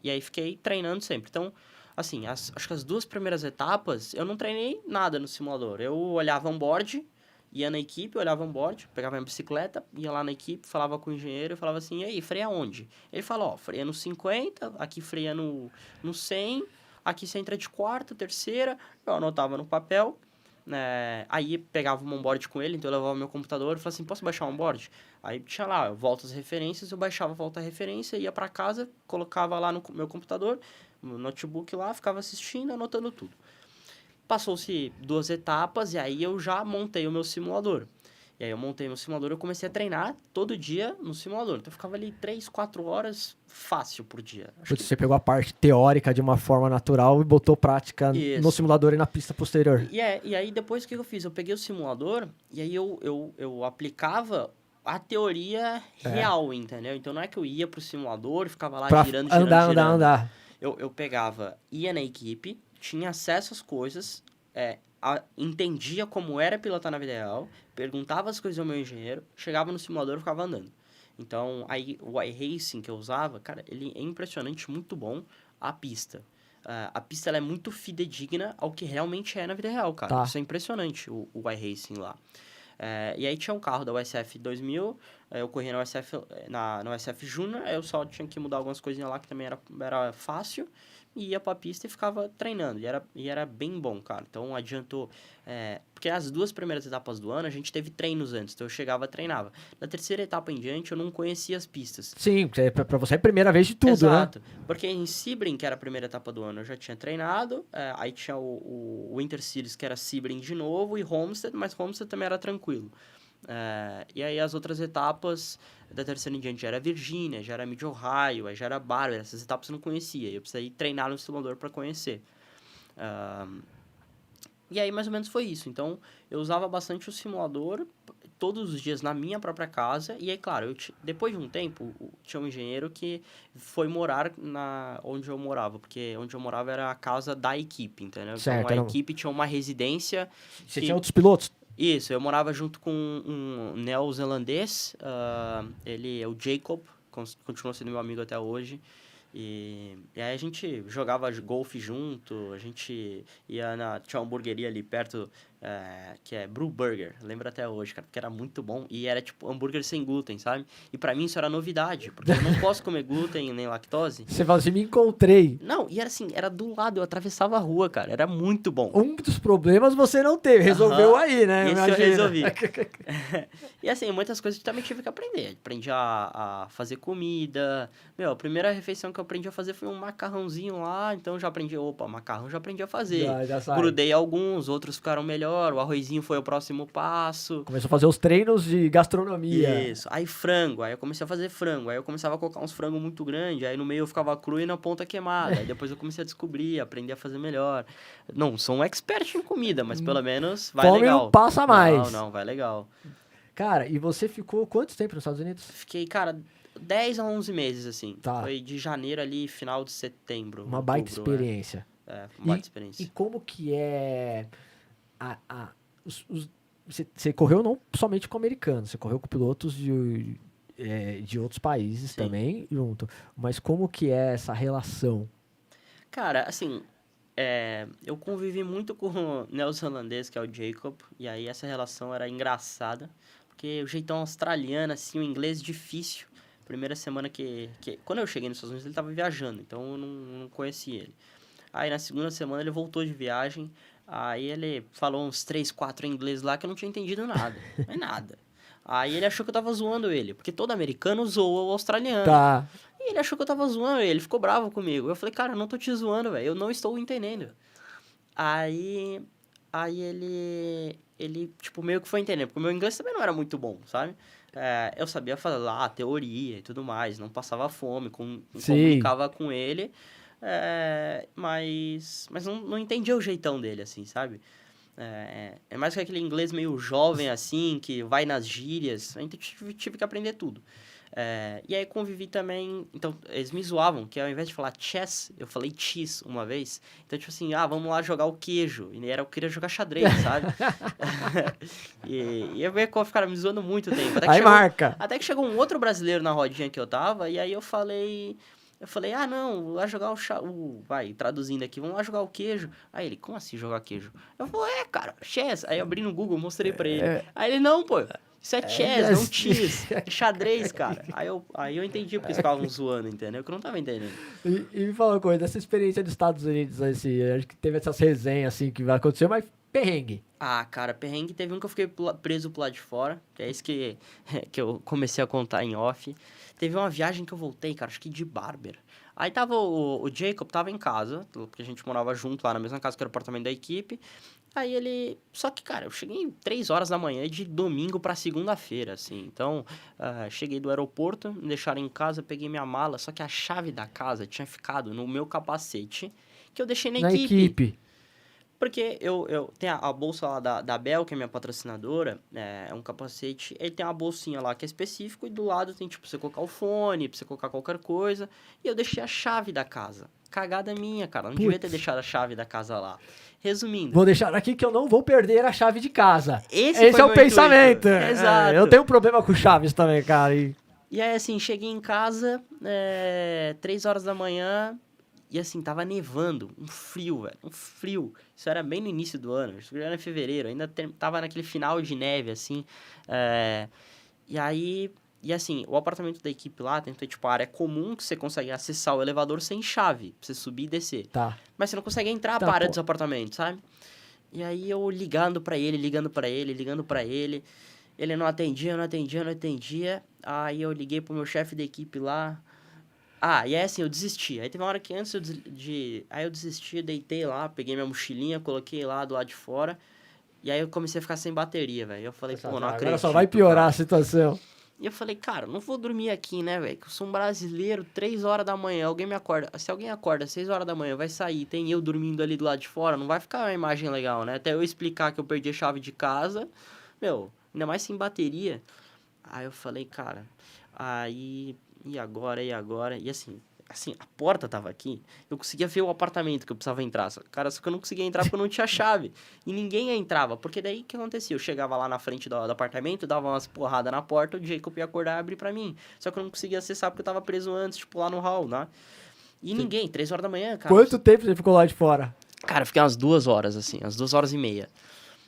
E aí fiquei treinando sempre. Então, assim, acho que as 2 primeiras etapas, eu não treinei nada no simulador. Eu olhava on-board, ia na equipe, olhava on-board, pegava minha bicicleta, ia lá na equipe, falava com o engenheiro e falava assim, e aí, freia onde? Ele falou, freia no 50, aqui freia no 100, aqui você entra de quarta, terceira, eu anotava no papel, Aí pegava um onboard com ele, então eu levava meu computador e falava assim, posso baixar um onboard? Aí tinha lá, eu volto as referências, eu baixava, volta a referência, ia pra casa, colocava lá no meu computador, no notebook lá, ficava assistindo, anotando tudo. Passou-se 2 etapas e aí eu já montei o meu simulador. E aí eu montei meu simulador e eu comecei a treinar todo dia no simulador. Então eu ficava ali 3, 4 horas fácil por dia. Putz, você pegou a parte teórica de uma forma natural e botou prática Isso. no simulador e na pista posterior. E aí depois o que eu fiz? Eu peguei o simulador e aí eu aplicava a teoria real, entendeu? Então não é que eu ia pro simulador e ficava lá Pra girando. andar. Eu pegava, ia na equipe, tinha acesso às coisas, entendia como era pilotar na vida real, perguntava as coisas ao meu engenheiro, chegava no simulador e ficava andando. Então, aí o iRacing que eu usava, cara, ele é impressionante, muito bom, a pista. A pista ela é muito fidedigna ao que realmente é na vida real, cara. Tá. Isso é impressionante, o iRacing lá. E aí tinha um carro da USF 2000, eu corria na USF, na USF Júnior, eu só tinha que mudar algumas coisinhas lá que também era fácil, e ia pra pista e ficava treinando, e era bem bom, cara. Então adiantou, porque as 2 primeiras etapas do ano a gente teve treinos antes, então eu chegava, treinava. Na terceira etapa em diante eu não conhecia as pistas. Sim, pra você é a primeira vez de tudo, Exato, né? porque em Sebring, que era a primeira etapa do ano, eu já tinha treinado, aí tinha o Intercities, que era Sebring de novo, e Homestead, mas Homestead também era tranquilo. E aí as outras etapas da terceira em diante já era Virgínia, já era Mid-Ohio, aí já era Barber, essas etapas eu não conhecia, eu precisava ir treinar no simulador para conhecer. E aí mais ou menos foi isso, então eu usava bastante o simulador todos os dias na minha própria casa, e aí claro, depois de um tempo, tinha um engenheiro que foi morar onde eu morava, porque onde eu morava era a casa da equipe, entendeu? Certo, então a equipe tinha uma residência. Você tinha outros pilotos? Isso, eu morava junto com um neozelandês, ele é o Jacob, continua sendo meu amigo até hoje, e aí a gente jogava golfe junto, a gente tinha uma hamburgueria ali perto, que é Brew Burger, lembro até hoje, cara, porque era muito bom, e era tipo hambúrguer sem glúten, sabe? E pra mim isso era novidade, porque eu não posso comer glúten nem lactose. Você fala assim, me encontrei. Não, e era assim, era do lado, eu atravessava a rua, cara, era muito bom. Um dos problemas você não teve, resolveu aí, né? Esse eu Imagina. resolvi. E assim, muitas coisas eu também tive que aprender. Aprendi a fazer comida. A primeira refeição que eu aprendi a fazer foi um macarrãozinho lá. Então já aprendi, macarrão já aprendi a fazer. Já sai. Grudei alguns, outros ficaram melhor. O arrozinho foi o próximo passo. Começou a fazer os treinos de gastronomia. Isso. Aí frango. Aí eu comecei a fazer frango. Aí eu começava a colocar uns frangos muito grandes. Aí no meio eu ficava cru e na ponta queimada. Aí depois eu comecei a descobrir, aprender a fazer melhor. Não, sou um expert em comida, mas pelo menos vai Fome legal. não passa mais. Não, vai legal. Cara, e você ficou quanto tempo nos Estados Unidos? Fiquei, cara, 10 a 11 meses, assim. Tá. Foi de janeiro ali, final de setembro. Uma baita outubro, experiência. uma baita experiência. E como que é... Você correu não somente com americanos, você correu com pilotos de outros países Sim. também junto. Mas como que é essa relação? Cara, assim, eu convivi muito com o neozelandês, que é o Jacob, e aí essa relação era engraçada, porque o jeitão australiano, assim, o inglês difícil. Primeira semana que quando eu cheguei nos Estados Unidos, ele tava viajando, então eu não conhecia ele. Aí na segunda semana ele voltou de viagem, aí ele falou uns 3, 4 em inglês lá que eu não tinha entendido nada, mas nada. Aí ele achou que eu tava zoando ele, porque todo americano zoa o australiano. Tá. E ele achou que eu tava zoando ele, ficou bravo comigo. Eu falei, cara, eu não tô te zoando, velho, eu não estou entendendo. Aí ele, tipo, meio que foi entendendo, porque o meu inglês também não era muito bom, sabe? Eu sabia falar teoria e tudo mais, não passava fome, comunicava com ele, mas não entendia o jeitão dele, assim, sabe? É mais que aquele inglês meio jovem, assim, que vai nas gírias, então tive que aprender tudo. E aí convivi também, então eles me zoavam, que ao invés de falar chess, eu falei cheese uma vez. Então tipo assim, vamos lá jogar o queijo. E eu queria jogar xadrez, sabe? e eu veio que ficaram me zoando muito tempo. Até que chegou um outro brasileiro na rodinha que eu tava, e aí eu falei, não, lá jogar vai, traduzindo aqui, vamos lá jogar o queijo. Aí ele, como assim jogar queijo? Eu falei, cara, chess. Aí eu abri no Google, mostrei pra ele. Aí ele, não, pô, Isso é chess, não chess. É xadrez, cara. Aí eu entendi porque eles ficavam zoando, entendeu? Que eu não tava entendendo. E me fala uma coisa, essa experiência dos Estados Unidos, assim, acho que teve essas resenhas, assim, que vai acontecer, mas perrengue. Ah, cara, perrengue teve um que eu fiquei preso pro lado de fora, que é isso que eu comecei a contar em off. Teve uma viagem que eu voltei, cara, acho que de Barber. Aí tava o Jacob, tava em casa, porque a gente morava junto lá na mesma casa que era o apartamento da equipe. Aí ele... Só que, cara, eu cheguei 3 horas da manhã de domingo pra segunda-feira, assim. Então, cheguei do aeroporto, me deixaram em casa, peguei minha mala, só que a chave da casa tinha ficado no meu capacete, que eu deixei na equipe. Porque eu tenho a bolsa lá da Bell, que é minha patrocinadora, é um capacete, ele tem uma bolsinha lá que é específico, e do lado tem, tipo, pra você colocar o fone, pra você colocar qualquer coisa, e eu deixei a chave da casa. Cagada minha, cara, não devia ter deixado a chave da casa lá. Resumindo... Vou deixar aqui que eu não vou perder a chave de casa. Esse é o meu pensamento. intuito. Exato. Eu tenho um problema com chaves também, cara. E aí, assim, cheguei em casa, 3 horas da manhã... E assim, tava nevando, um frio, velho, um frio. Isso era bem no início do ano, isso era em fevereiro, ainda tava naquele final de neve, assim. E aí, assim, o apartamento da equipe lá tem, tipo, a área comum que você consegue acessar o elevador sem chave, pra você subir e descer. Tá. Mas você não consegue entrar pra área dos apartamentos, sabe? E aí eu ligando pra ele, ele não atendia. Aí eu liguei pro meu chefe da equipe lá. E é assim, eu desisti. Aí teve uma hora que antes Aí eu desisti, deitei lá, peguei minha mochilinha, coloquei lá do lado de fora. E aí eu comecei a ficar sem bateria, velho. Eu falei, pô, não acredito. Agora só vai piorar, cara, a situação. E eu falei, cara, não vou dormir aqui, né, velho? Que eu sou um brasileiro, 3 horas da manhã, alguém me acorda. Se alguém acorda 6 horas da manhã, vai sair, tem eu dormindo ali do lado de fora, não vai ficar uma imagem legal, né? Até eu explicar que eu perdi a chave de casa, meu, ainda mais sem bateria. Aí eu falei, cara, E agora? E assim, a porta tava aqui, eu conseguia ver o apartamento que eu precisava entrar. Só que eu não conseguia entrar porque eu não tinha chave. E ninguém entrava, porque daí o que acontecia? Eu chegava lá na frente do apartamento, dava umas porradas na porta, o Jacob ia acordar e abrir pra mim. Só que eu não conseguia acessar porque eu tava preso antes, tipo, lá no hall, né? E ninguém, 3 horas da manhã, cara. Quanto tempo você ficou lá de fora? Cara, eu fiquei umas 2 horas, assim, umas 2 horas e meia.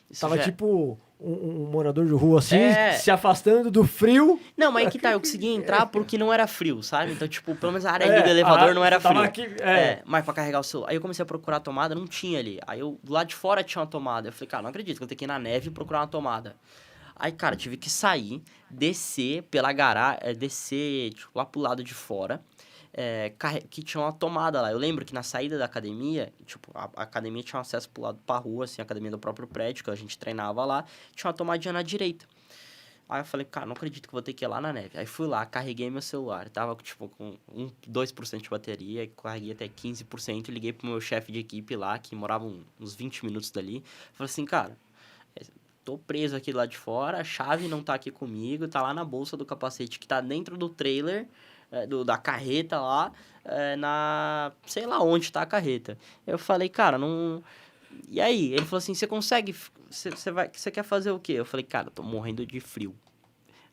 Isso Tava já... tipo um morador de rua assim, se afastando do frio. Não, mas aí que tá, eu conseguia entrar porque não era frio, sabe? Então, tipo, pelo menos a área ali do elevador não era frio. Aqui, mas pra carregar o celular. Aí eu comecei a procurar a tomada, não tinha ali. Aí eu, do lado de fora tinha uma tomada. Eu falei, cara, não acredito que eu tenho que ir na neve e procurar uma tomada. Aí, cara, tive que sair, descer pela garagem, descer, tipo, lá pro lado de fora. Que tinha uma tomada lá. Eu lembro que na saída da academia, tipo, a academia tinha acesso pro lado pra rua, assim, a academia do próprio prédio, que a gente treinava lá, tinha uma tomadinha na direita. Aí eu falei, cara, não acredito que eu vou ter que ir lá na neve. Aí fui lá, carreguei meu celular, tava, tipo, com 2% de bateria, carreguei até 15%, liguei pro meu chefe de equipe lá, que morava uns 20 minutos dali. Falei assim, cara, tô preso aqui lá de fora, a chave não tá aqui comigo, tá lá na bolsa do capacete que tá dentro do trailer, da carreta lá, sei lá onde tá a carreta. Eu falei, cara, não... E aí? Ele falou assim, você consegue... Você quer fazer o quê? Eu falei, cara, eu tô morrendo de frio.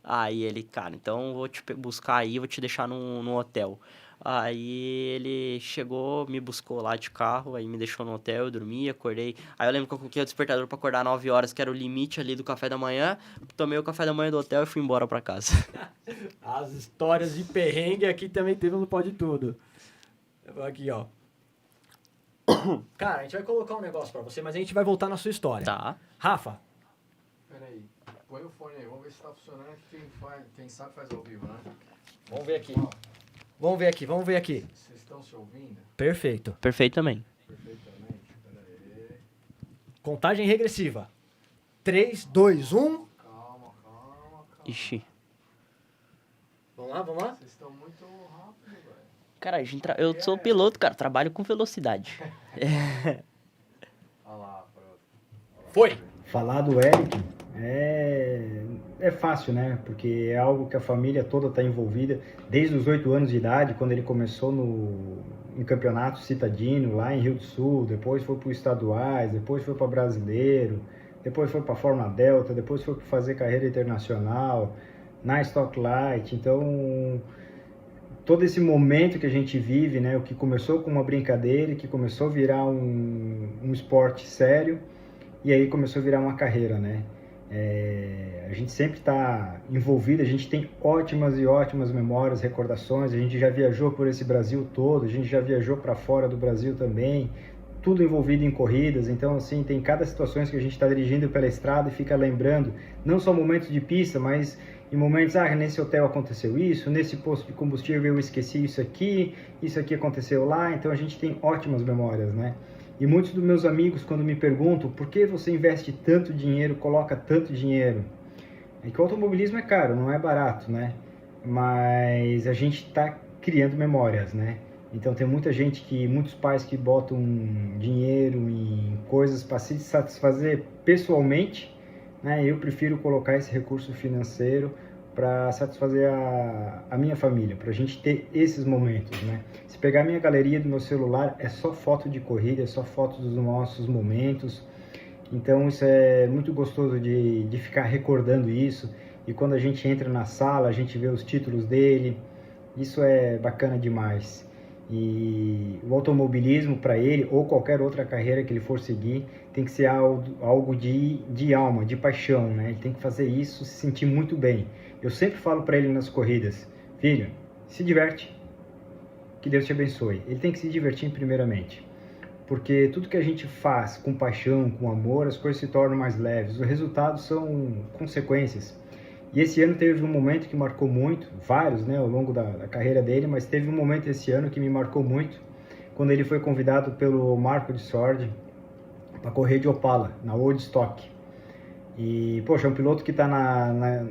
Aí ele, cara, então eu vou te buscar aí, vou te deixar num hotel. Aí ele chegou, me buscou lá de carro, aí me deixou no hotel, eu dormi, acordei. Aí eu lembro que eu coloquei o despertador pra acordar 9 horas, que era o limite ali do café da manhã. Tomei o café da manhã do hotel e fui embora pra casa. As histórias de perrengue aqui também teve no Pode Tudo. Eu vou aqui, ó. Cara, a gente vai colocar um negócio pra você, mas a gente vai voltar na sua história. Tá. Rafa. Pera aí, põe o fone aí, vamos ver se tá funcionando. Quem sabe faz ao vivo, né? Vamos ver aqui. Vamos ver aqui. Vocês estão se ouvindo? Perfeito. Perfeito também. Perfeitamente, pera aí. Contagem regressiva. 3, 2, 1. Calma. Ixi. Vamos lá? Vocês estão muito rápido, velho. Cara, eu sou piloto, cara, trabalho com velocidade. Olha lá, pronto. Foi. Falar do Eric é fácil, né? Porque é algo que a família toda está envolvida. Desde os 8 anos de idade, quando ele começou em campeonato citadino, lá em Rio do Sul, depois foi para os estaduais, depois foi para brasileiro, depois foi para a Fórmula Delta, depois foi para fazer carreira internacional, na Stock Light. Então, todo esse momento que a gente vive, né? O que começou com uma brincadeira, que começou a virar um esporte sério, e aí começou a virar uma carreira, né? A gente sempre está envolvido, a gente tem ótimas e ótimas memórias, recordações, a gente já viajou por esse Brasil todo, a gente já viajou para fora do Brasil também, tudo envolvido em corridas, então assim, tem cada situação que a gente está dirigindo pela estrada e fica lembrando, não só momentos de pista, mas em momentos, nesse hotel aconteceu isso, nesse posto de combustível eu esqueci isso aqui aconteceu lá, então a gente tem ótimas memórias, né? E muitos dos meus amigos, quando me perguntam por que você investe tanto dinheiro, coloca tanto dinheiro, é que o automobilismo é caro, não é barato, né? Mas a gente está criando memórias, né? Então tem muitos pais que botam dinheiro em coisas para se satisfazer pessoalmente, né? Eu prefiro colocar esse recurso financeiro para satisfazer a minha família, para a gente ter esses momentos, né? Se pegar minha galeria do meu celular, é só foto de corrida, é só foto dos nossos momentos. Então isso é muito gostoso de ficar recordando isso. E quando a gente entra na sala, a gente vê os títulos dele. Isso é bacana demais. E o automobilismo para ele, ou qualquer outra carreira que ele for seguir, tem que ser algo de alma, de paixão, né? Ele tem que fazer isso, se sentir muito bem. Eu sempre falo para ele nas corridas, filho, se diverte, que Deus te abençoe. Ele tem que se divertir primeiramente, porque tudo que a gente faz com paixão, com amor, as coisas se tornam mais leves, os resultados são consequências. E esse ano teve um momento que marcou muito, vários, né, ao longo da carreira dele, mas teve um momento esse ano que me marcou muito, quando ele foi convidado pelo Marco de Sordi para correr de Opala, na Old Stock. E, poxa, é um piloto que está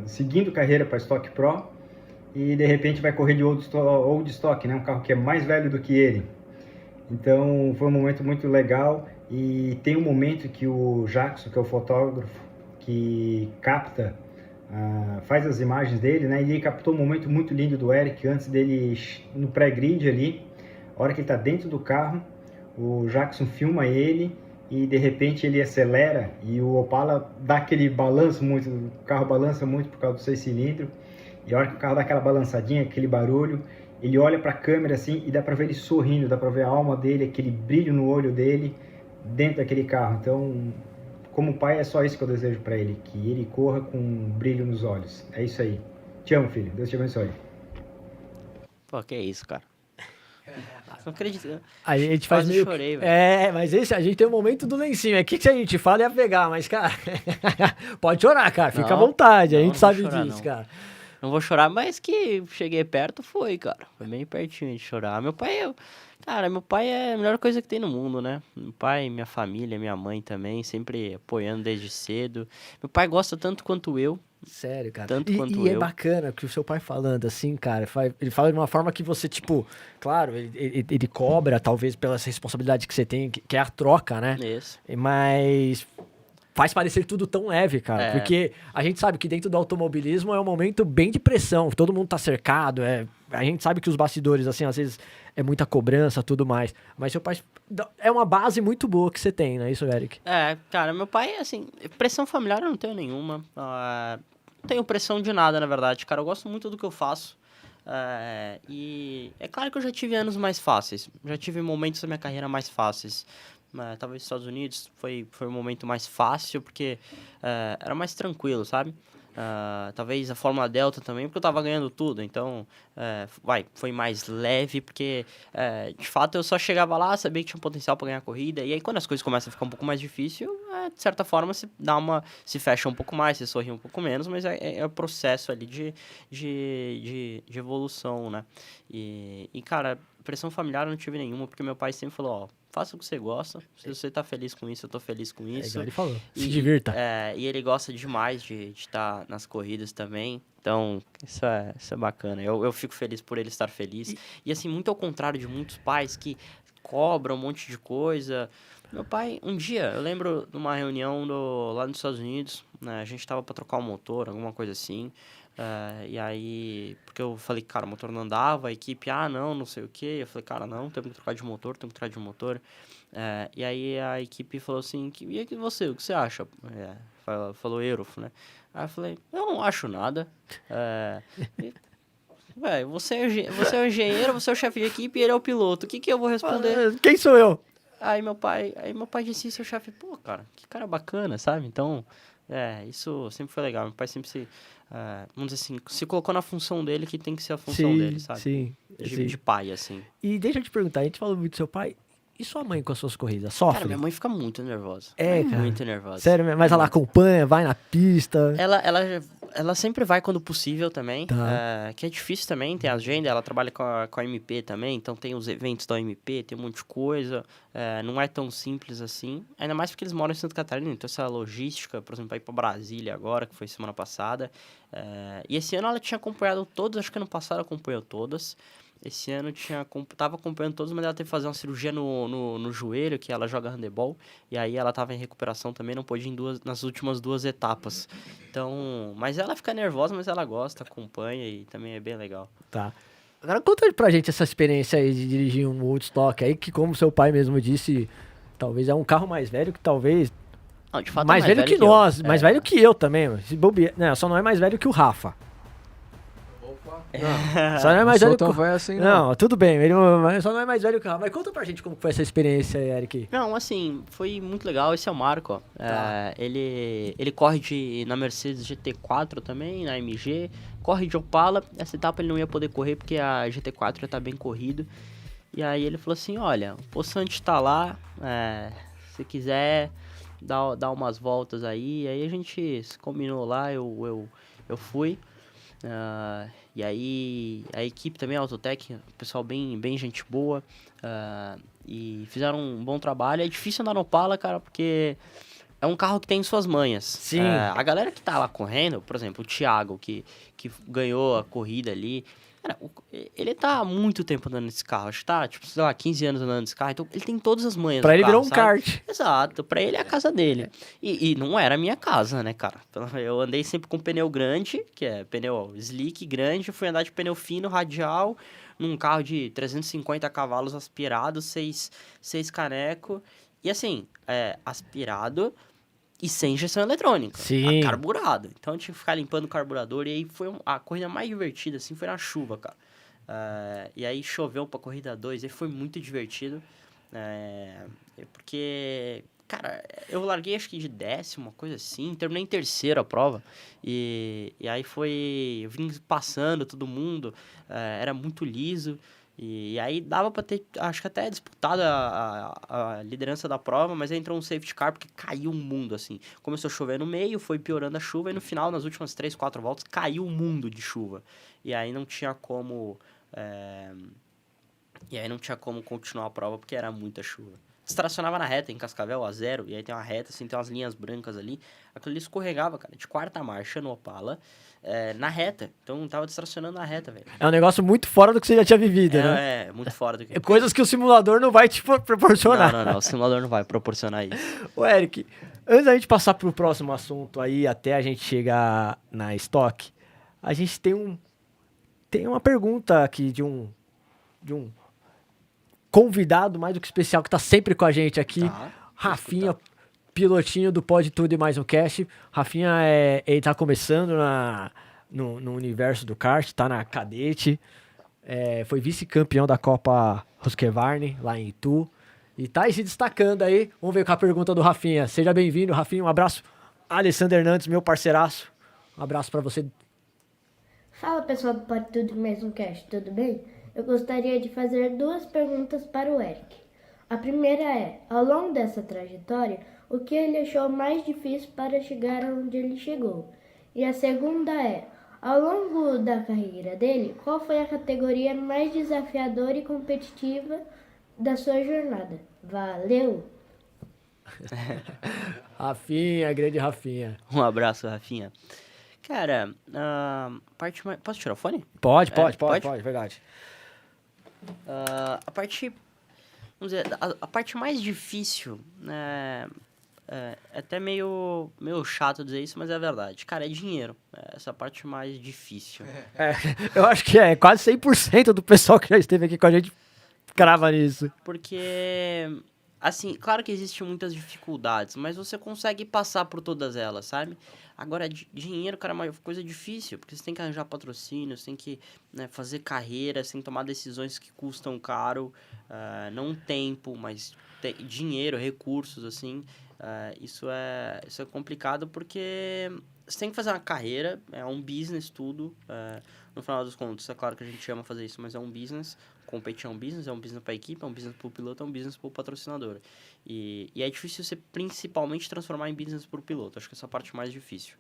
seguindo carreira para Stock Pro e de repente vai correr de Old Stock, né, um carro que é mais velho do que ele. Então foi um momento muito legal. E tem um momento que o Jackson, que é o fotógrafo que capta, faz as imagens dele, né? E ele captou um momento muito lindo do Eric antes dele, no pré-grid ali, a hora que ele está dentro do carro, o Jackson filma ele e de repente ele acelera e o Opala dá aquele balanço muito, o carro balança muito por causa do 6 cilindros, e a hora que o carro dá aquela balançadinha, aquele barulho, ele olha para a câmera assim e dá para ver ele sorrindo, dá para ver a alma dele, aquele brilho no olho dele dentro daquele carro. Então, como pai, é só isso que eu desejo para ele, que ele corra com um brilho nos olhos. É isso aí. Te amo, filho. Deus te abençoe. Pô, que isso, cara. Não acredito. A gente faz Quase meio... chorei, velho. Mas esse, a gente tem um momento do lencinho. É que se a gente fala ia pegar, mas, cara... Pode chorar, cara. Fica à Não, vontade. A não, gente não sabe vou chorar, disso, não. cara. Não vou chorar, mas que cheguei perto foi, cara. Foi bem pertinho de chorar. Cara, meu pai é a melhor coisa que tem no mundo, né? Meu pai, minha família, minha mãe também, sempre apoiando desde cedo. Meu pai gosta tanto quanto eu. Sério, cara. Tanto quanto e é eu. bacana que o seu pai falando assim, cara, ele fala de uma forma que você, tipo, claro, ele cobra, talvez, pela responsabilidade que você tem, que é a troca, né? Isso. Mas faz parecer tudo tão leve, cara. É. Porque a gente sabe que dentro do automobilismo é um momento bem de pressão. Todo mundo tá cercado. A gente sabe que os bastidores, assim, às vezes é muita cobrança, tudo mais. Mas seu pai é uma base muito boa que você tem, não é isso, Eric? Cara, meu pai, assim, pressão familiar eu não tenho nenhuma. Não tenho pressão de nada, na verdade, cara. Eu gosto muito do que eu faço. E é claro que eu já tive anos mais fáceis. Já tive momentos da minha carreira mais fáceis. Talvez nos Estados Unidos foi um momento mais fácil, porque era mais tranquilo, sabe? Talvez a Fórmula Delta também, porque eu tava ganhando tudo. Então, foi mais leve, porque de fato eu só chegava lá, sabia que tinha potencial para ganhar a corrida. E aí quando as coisas começam a ficar um pouco mais difícil, de certa forma se fecha um pouco mais, se sorri um pouco menos, mas é o processo ali de evolução, né? E cara, pressão familiar eu não tive nenhuma, porque meu pai sempre falou, faça o que você gosta, se você tá feliz com isso, eu tô feliz com isso. Igual ele falou, se divirta. E ele gosta demais de estar nas corridas também, então isso é bacana, eu fico feliz por ele estar feliz. E assim, muito ao contrário de muitos pais que cobram um monte de coisa. Meu pai, um dia, eu lembro de uma reunião lá nos Estados Unidos, né, a gente tava pra trocar o motor, alguma coisa assim. E aí, porque eu falei, cara, o motor não andava, a equipe, não sei o que. Eu falei, cara, não, temos que trocar de motor, e aí a equipe falou assim, e o que você acha? Falou Erof, né? Aí eu falei, eu não acho nada. Você é o engenheiro, você é o chefe de equipe e ele é o piloto. O que eu vou responder? Quem sou eu? Aí meu pai disse, seu chefe, pô, cara, que cara bacana, sabe? Então, Isso sempre foi legal. Meu pai sempre vamos dizer assim, se colocou na função dele, que tem que ser a função dele, sabe? Sim, sim. De pai, assim. E deixa eu te perguntar, a gente falou muito do seu pai, e sua mãe com as suas corridas? Cara, Sofre? minha mãe fica muito nervosa. É, cara. Muito nervosa. Sério mesmo? Mas ela acompanha, vai na pista? Ela sempre vai quando possível também, Tá. que é difícil também, tem agenda, ela trabalha com a MP também, então tem os eventos da MP, tem um monte de coisa, não é tão simples assim, ainda mais porque eles moram em Santa Catarina, então essa logística, por exemplo, pra ir pra Brasília agora, que foi semana passada, e esse ano ela tinha acompanhado todas, acho que ano passado ela acompanhou todas. Esse ano tava acompanhando todos, mas ela teve que fazer uma cirurgia no joelho, que ela joga handebol. E aí ela tava em recuperação também, não pôde ir nas últimas 2 etapas. Então, mas ela fica nervosa, mas ela gosta, acompanha e também é bem legal. Tá. Agora conta pra gente essa experiência aí de dirigir um Woodstock aí, que como seu pai mesmo disse, talvez é um carro mais velho que talvez... Não, de fato, mais é velho que eu. nós, mais velho que eu também. Mano. Se bobear, não, só não é mais velho que o Rafa. Opa, Só não é mais não velho sou tão que o... velho assim, não. Não, tudo bem, ele só não é mais velho que o Rafa. Mas conta pra gente como foi essa experiência aí, Eric. Não, assim, foi muito legal. Esse é o Marco, ó. Tá. Ele corre na Mercedes GT4 também, na MG. Corre de Opala. Essa etapa ele não ia poder correr porque a GT4 já tá bem corrido. E aí ele falou assim, olha, o Poçante tá lá, se quiser dar umas voltas aí. Aí a gente se combinou lá, eu fui. E aí a equipe também, a Autotech, pessoal bem gente boa, e fizeram um bom trabalho. É difícil andar no Opala, cara, porque é um carro que tem suas manhas. Sim. A galera que tá lá correndo, por exemplo, o Thiago, que ganhou a corrida ali, cara, ele tá há muito tempo andando nesse carro, acho que tá, tipo, sei lá, 15 anos andando nesse carro, então ele tem todas as manhas Pra do ele carro, virou um sabe? kart. Exato, pra ele é a casa dele. E não era a minha casa, né, cara? Então, eu andei sempre com pneu grande, que é pneu slick grande, fui andar de pneu fino, radial, num carro de 350 cavalos aspirado, 6 caneco, e assim, aspirado e sem injeção eletrônica. Sim. Carburado. Então, eu tinha que ficar limpando o carburador, e aí foi a corrida mais divertida, assim, foi na chuva, cara. E aí choveu pra corrida 2, aí foi muito divertido. Porque, cara, eu larguei acho que de 10º, uma coisa assim, terminei em 3º a prova, e aí eu vim passando todo mundo, era muito liso, e aí dava pra ter, acho que até disputado a liderança da prova, mas aí entrou um safety car porque caiu um mundo, assim, começou a chover no meio, foi piorando a chuva, e no final, nas últimas 3, 4 voltas, caiu um mundo de chuva, e aí não tinha como... E aí não tinha como continuar a prova porque era muita chuva. Estacionava na reta, em Cascavel, a 0, e aí tem uma reta, assim, tem umas linhas brancas ali. Aquilo ali escorregava, cara, de 4ª marcha no Opala, na reta. Então tava estacionando na reta, velho. É um negócio muito fora do que você já tinha vivido, né? Muito fora do que... Coisas que o simulador não vai te proporcionar. Não, o simulador não vai proporcionar isso. Ô, Eric, antes da gente passar pro próximo assunto aí, até a gente chegar na Stock, a gente tem uma pergunta aqui de um convidado mais do que especial que tá sempre com a gente aqui, Rafinha, pilotinho do Pode Tudo e Mais um Cast. Rafinha, ele tá começando no universo do kart, tá na cadete, foi vice-campeão da Copa Husqvarna lá em Itu, e tá aí se destacando aí. Vamos ver com a pergunta do Rafinha. Seja bem-vindo, Rafinha, um abraço. Alessandro Hernandes, meu parceiraço, um abraço pra você. Fala pessoal do Pode Tudo e Mais um Cast, tudo bem? Eu gostaria de fazer 2 perguntas para o Eric. A primeira é, ao longo dessa trajetória, o que ele achou mais difícil para chegar onde ele chegou? E a segunda é, ao longo da carreira dele, qual foi a categoria mais desafiadora e competitiva da sua jornada? Valeu! Rafinha, grande Rafinha. Um abraço, Rafinha. Cara, parte mais... Posso tirar o fone? Pode, verdade. A parte... Vamos dizer, a parte mais difícil, né? É até meio chato dizer isso, mas é verdade. Cara, é dinheiro. Essa parte mais difícil. Eu acho que quase 100% do pessoal que já esteve aqui com a gente crava nisso. Porque, assim, claro que existem muitas dificuldades, mas você consegue passar por todas elas, sabe? Agora, dinheiro, cara, é uma coisa difícil, porque você tem que arranjar patrocínio, você tem que, né, fazer carreira, você tem que tomar decisões que custam caro, não tempo, mas dinheiro, recursos, assim. Isso é complicado porque você tem que fazer uma carreira, é um business tudo. No final dos contos, é claro que a gente ama fazer isso, mas é um business. Competir é um business para a equipe, é um business para o piloto, é um business para o patrocinador. E é difícil você principalmente transformar em business para o piloto. Acho que essa é a parte mais difícil.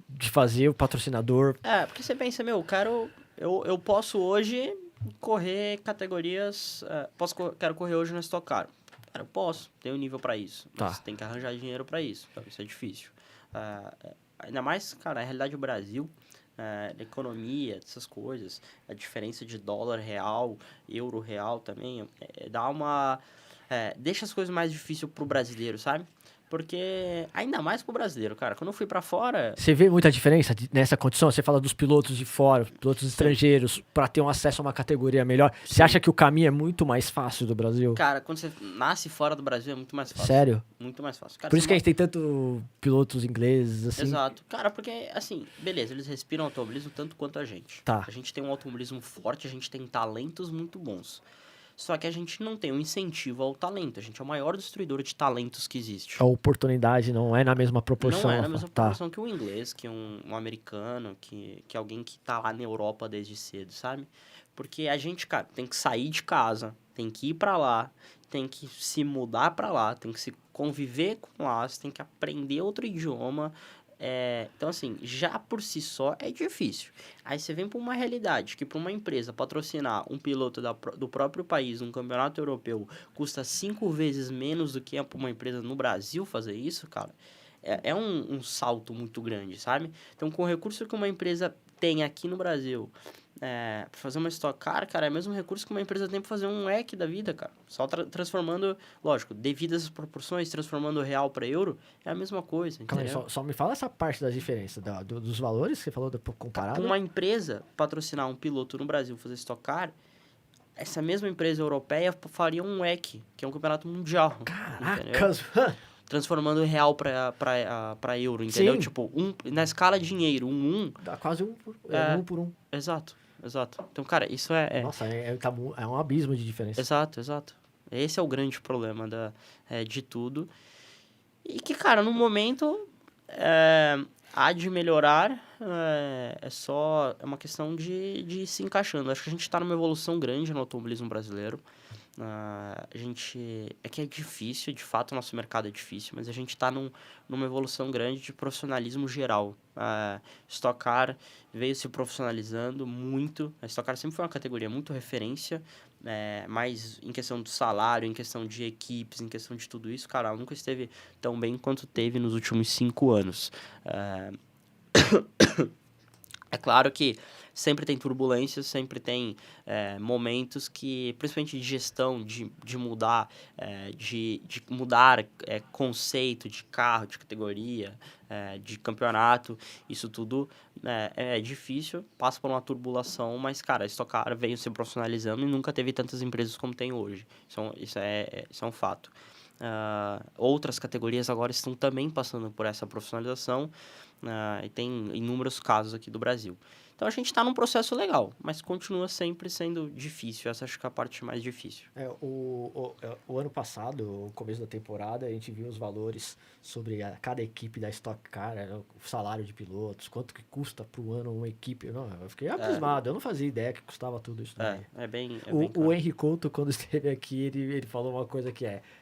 De fazer o patrocinador. Porque você pensa, eu posso hoje correr categorias. Quero correr hoje no Stock Car. Cara, eu posso, tenho nível para isso. Tá. Mas tem que arranjar dinheiro para isso. Então, isso é difícil. Ainda mais, cara, a realidade do Brasil, a economia, essas coisas, a diferença de dólar real, euro real também, deixa as coisas mais difíceis pro brasileiro, sabe? Porque, ainda mais pro brasileiro, cara. Quando eu fui pra fora... Você vê muita diferença nessa condição? Você fala dos pilotos de fora, pilotos estrangeiros, para ter um acesso a uma categoria melhor. Sim. Você acha que o caminho é muito mais fácil do Brasil? Cara, quando você nasce fora do Brasil é muito mais fácil. Sério? Muito mais fácil. Cara, por isso que a gente tem tanto pilotos ingleses, assim. Exato. Cara, porque, assim, beleza, eles respiram automobilismo tanto quanto a gente. Tá. A gente tem um automobilismo forte, a gente tem talentos muito bons. Só que a gente não tem um incentivo ao talento. A gente é o maior destruidor de talentos que existe. A oportunidade não é na mesma proporção. Não é na mesma proporção que um inglês, que um americano, que alguém que tá lá na Europa desde cedo, sabe? Porque a gente, cara, tem que sair de casa, tem que ir pra lá, tem que se mudar pra lá, tem que se conviver com lá, você tem que aprender outro idioma. Então, assim, já por si só é difícil. Aí você vem para uma realidade que para uma empresa patrocinar um piloto do próprio país, um campeonato europeu, custa 5 vezes menos do que é para uma empresa no Brasil fazer isso, cara. É um salto muito grande, sabe? Então, com o recurso que uma empresa tem aqui no Brasil... para fazer uma Stock Car, cara, é o mesmo recurso que uma empresa tem para fazer um EC da vida, cara. Só transformando, lógico, devido às proporções, transformando real para euro, é a mesma coisa, Calma entendeu? aí, só me fala essa parte da diferença, dos valores que você falou comparado. Uma empresa patrocinar um piloto no Brasil fazer Stock Car, essa mesma empresa europeia faria um EC, que é um campeonato mundial. Caracas! Transformando real para euro, entendeu? Sim. Tipo, na escala de dinheiro, Dá quase um por um. Exato. Então, cara, isso é... Nossa, é um abismo de diferença. Exato. Esse é o grande problema de tudo. E que, cara, no momento, há de melhorar, é uma questão de se encaixando. Acho que a gente está numa evolução grande no automobilismo brasileiro. É que é difícil, de fato o nosso mercado é difícil, mas a gente está numa evolução grande de profissionalismo geral. Stock Car veio se profissionalizando muito. A Stock Car sempre foi uma categoria muito referência, mas em questão do salário, em questão de equipes, em questão de tudo isso, cara, ela nunca esteve tão bem quanto teve nos últimos 5 anos. É claro que sempre tem turbulências, sempre tem momentos que, principalmente de gestão, de mudar, de mudar conceito de carro, de categoria, de campeonato, isso tudo é difícil, passa por uma turbulação, mas, cara, a Stock Car veio se profissionalizando e nunca teve tantas empresas como tem hoje. Isso é um fato. Outras categorias agora estão também passando por essa profissionalização, e tem inúmeros casos aqui do Brasil. Então, a gente está num processo legal, mas continua sempre sendo difícil. Essa acho que é a parte mais difícil. O ano passado, o começo da temporada, a gente viu os valores sobre cada equipe da Stock Car, o salário de pilotos, quanto que custa por ano uma equipe. Eu fiquei abismado, eu não fazia ideia que custava tudo isso. O Henry Couto, quando esteve aqui, ele falou uma coisa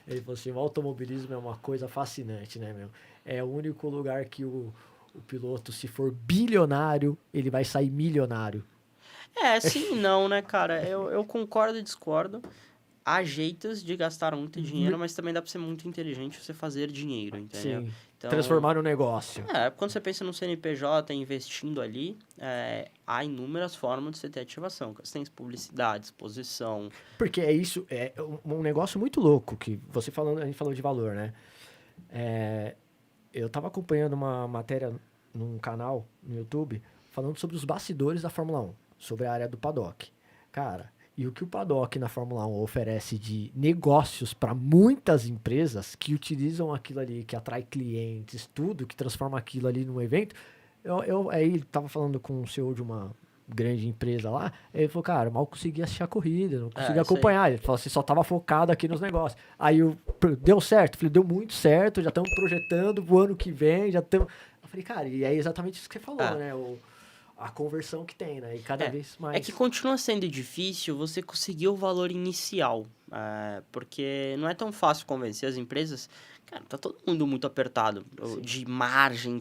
ele falou assim, o automobilismo é uma coisa fascinante, né, meu? É o único lugar que o piloto, se for bilionário, ele vai sair milionário. Sim e não, né, cara? Eu concordo e discordo. Há jeitos de gastar muito dinheiro, mas também dá pra ser muito inteligente você fazer dinheiro, entendeu? Sim, então, transformar no negócio. Quando você pensa no CNPJ investindo ali, há inúmeras formas de você ter ativação. Você tem publicidade, exposição. Porque é um negócio muito louco, que a gente falou de valor, né? Eu tava acompanhando uma matéria num canal no YouTube falando sobre os bastidores da Fórmula 1, sobre a área do paddock. Cara, e o que o paddock na Fórmula 1 oferece de negócios para muitas empresas que utilizam aquilo ali, que atrai clientes, tudo, que transforma aquilo ali num evento. Aí ele tava falando com o CEO de uma grande empresa lá, ele falou, cara, mal conseguia assistir a corrida, não conseguia isso aí. acompanhar. Ele falou assim, só tava focado aqui nos negócios. Aí deu certo, falei, deu muito certo, já estamos projetando pro ano que vem, já estamos. Eu falei, cara, e é exatamente isso que você falou, né? A conversão que tem, né? E cada vez mais. É que continua sendo difícil você conseguir o valor inicial, porque não é tão fácil convencer as empresas. Cara, tá todo mundo muito apertado, de margem,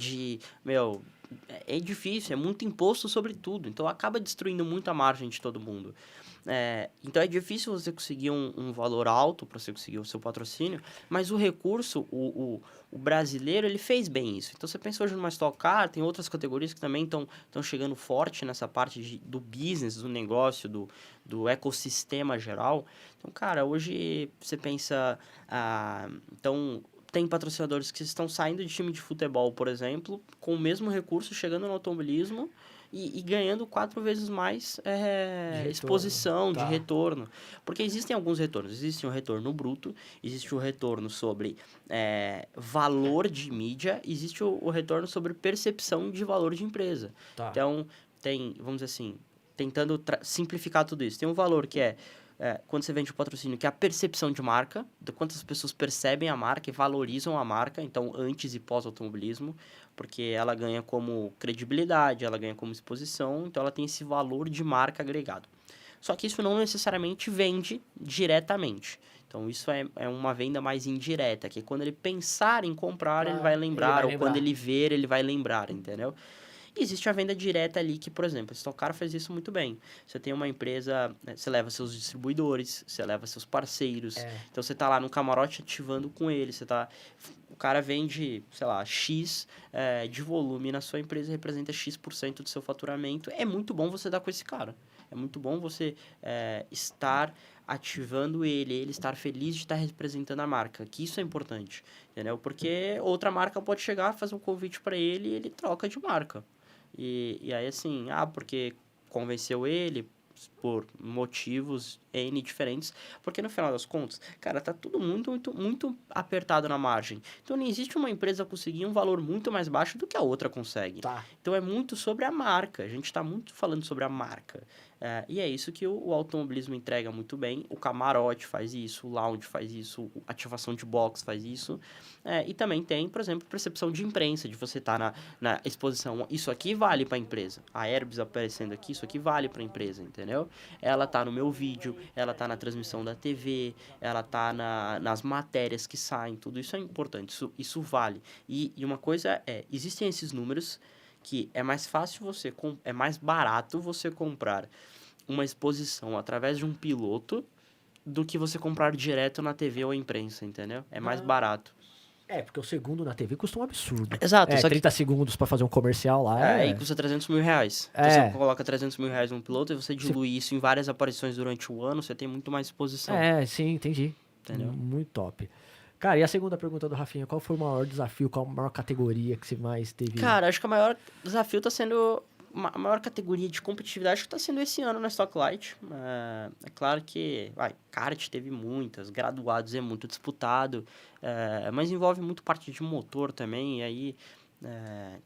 é difícil, é muito imposto sobre tudo, então acaba destruindo muito a margem de todo mundo. Então é difícil você conseguir um valor alto para você conseguir o seu patrocínio, mas o recurso, o brasileiro, ele fez bem isso. Então você pensa hoje numa Stock Car, tem outras categorias que também estão chegando forte nessa parte do business, do negócio, do ecossistema geral. Então, cara, hoje você pensa... então, tem patrocinadores que estão saindo de time de futebol, por exemplo, com o mesmo recurso, chegando no automobilismo e ganhando 4 vezes mais exposição, de retorno. Porque existem alguns retornos. Existe um retorno bruto, existe o retorno sobre valor de mídia, existe o retorno sobre percepção de valor de empresa. Então, tem, vamos dizer assim, tentando simplificar tudo isso. Tem um valor que quando você vende o patrocínio, que é a percepção de marca, de quantas pessoas percebem a marca e valorizam a marca, então antes e pós-automobilismo, porque ela ganha como credibilidade, ela ganha como exposição, então ela tem esse valor de marca agregado. Só que isso não necessariamente vende diretamente. Então, isso é uma venda mais indireta, que quando ele pensar em comprar, ele vai lembrar, ou quando ele ver, ele vai lembrar, entendeu? E existe a venda direta ali que, por exemplo, a Stock Car faz isso muito bem. Você tem uma empresa, você leva seus distribuidores, você leva seus parceiros. Então, você tá lá no camarote ativando com ele. O cara vende, sei lá, X de volume na sua empresa, representa X% do seu faturamento. É muito bom você dar com esse cara. É muito bom você estar ativando ele estar feliz de estar representando a marca, que isso é importante, entendeu? Porque outra marca pode chegar, fazer um convite para ele e ele troca de marca. E aí, assim, porque convenceu ele por motivos N diferentes, porque no final das contas, cara, tá tudo muito, muito, muito apertado na margem. Então, não existe uma empresa conseguir um valor muito mais baixo do que a outra consegue. Então, é muito sobre a marca. A gente tá muito falando sobre a marca. E é isso que o automobilismo entrega muito bem. O camarote faz isso, o lounge faz isso, a ativação de box faz isso. E também tem, por exemplo, percepção de imprensa, de você estar na exposição. Isso aqui vale para a empresa. A Airbus aparecendo aqui, isso aqui vale para a empresa, entendeu? Ela tá no meu vídeo, ela tá na transmissão da TV, ela tá nas matérias que saem, tudo isso é importante, isso vale. E uma coisa existem esses números que é mais fácil é mais barato você comprar uma exposição através de um piloto do que você comprar direto na TV ou imprensa, entendeu? É mais barato. Porque o segundo na TV custa um absurdo. Exato. Só 30 segundos pra fazer um comercial lá. E custa 300 mil reais. Então, você coloca 300 mil reais num piloto e você dilui isso em várias aparições durante o ano, você tem muito mais exposição. Sim, entendi. Entendeu? Muito top. Cara, e a segunda pergunta do Rafinha, qual foi o maior desafio, qual a maior categoria que você mais teve? Cara, acho que o maior desafio tá sendo... A maior categoria de competitividade que está sendo esse ano na Stock Light. É claro que kart teve muitas, graduados é muito disputado, mas envolve muito parte de motor também, e aí...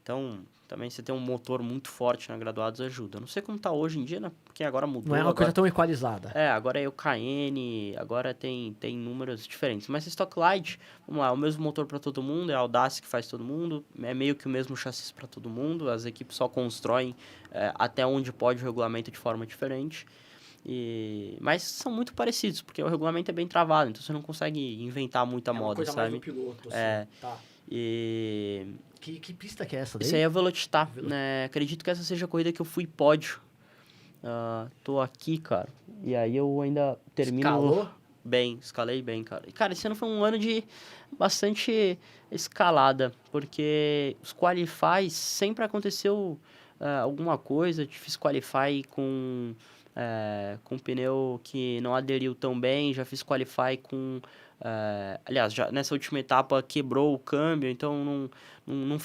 então, também você ter um motor muito forte na graduados ajuda. Não sei como tá hoje em dia, né? Porque agora mudou. Não é uma coisa tão equalizada. Agora é o KN, agora tem números diferentes. Mas Stock Light, vamos lá, o mesmo motor para todo mundo, é a Audace que faz todo mundo, é meio que o mesmo chassi para todo mundo, as equipes só constroem até onde pode o regulamento de forma diferente. Mas são muito parecidos, porque o regulamento é bem travado, então você não consegue inventar muita moda, sabe? Mais do piloto, assim. Que pista que é essa daí? Isso aí é Velocitar, né? Acredito que essa seja a corrida que eu fui pódio. Tô aqui, cara. E aí eu ainda termino... Escalou? Escalei bem, cara. E, cara, esse ano foi um ano de bastante escalada, porque os qualifies sempre aconteceu alguma coisa. Fiz qualify com pneu que não aderiu tão bem, já fiz qualify com... aliás, já nessa última etapa quebrou o câmbio, então não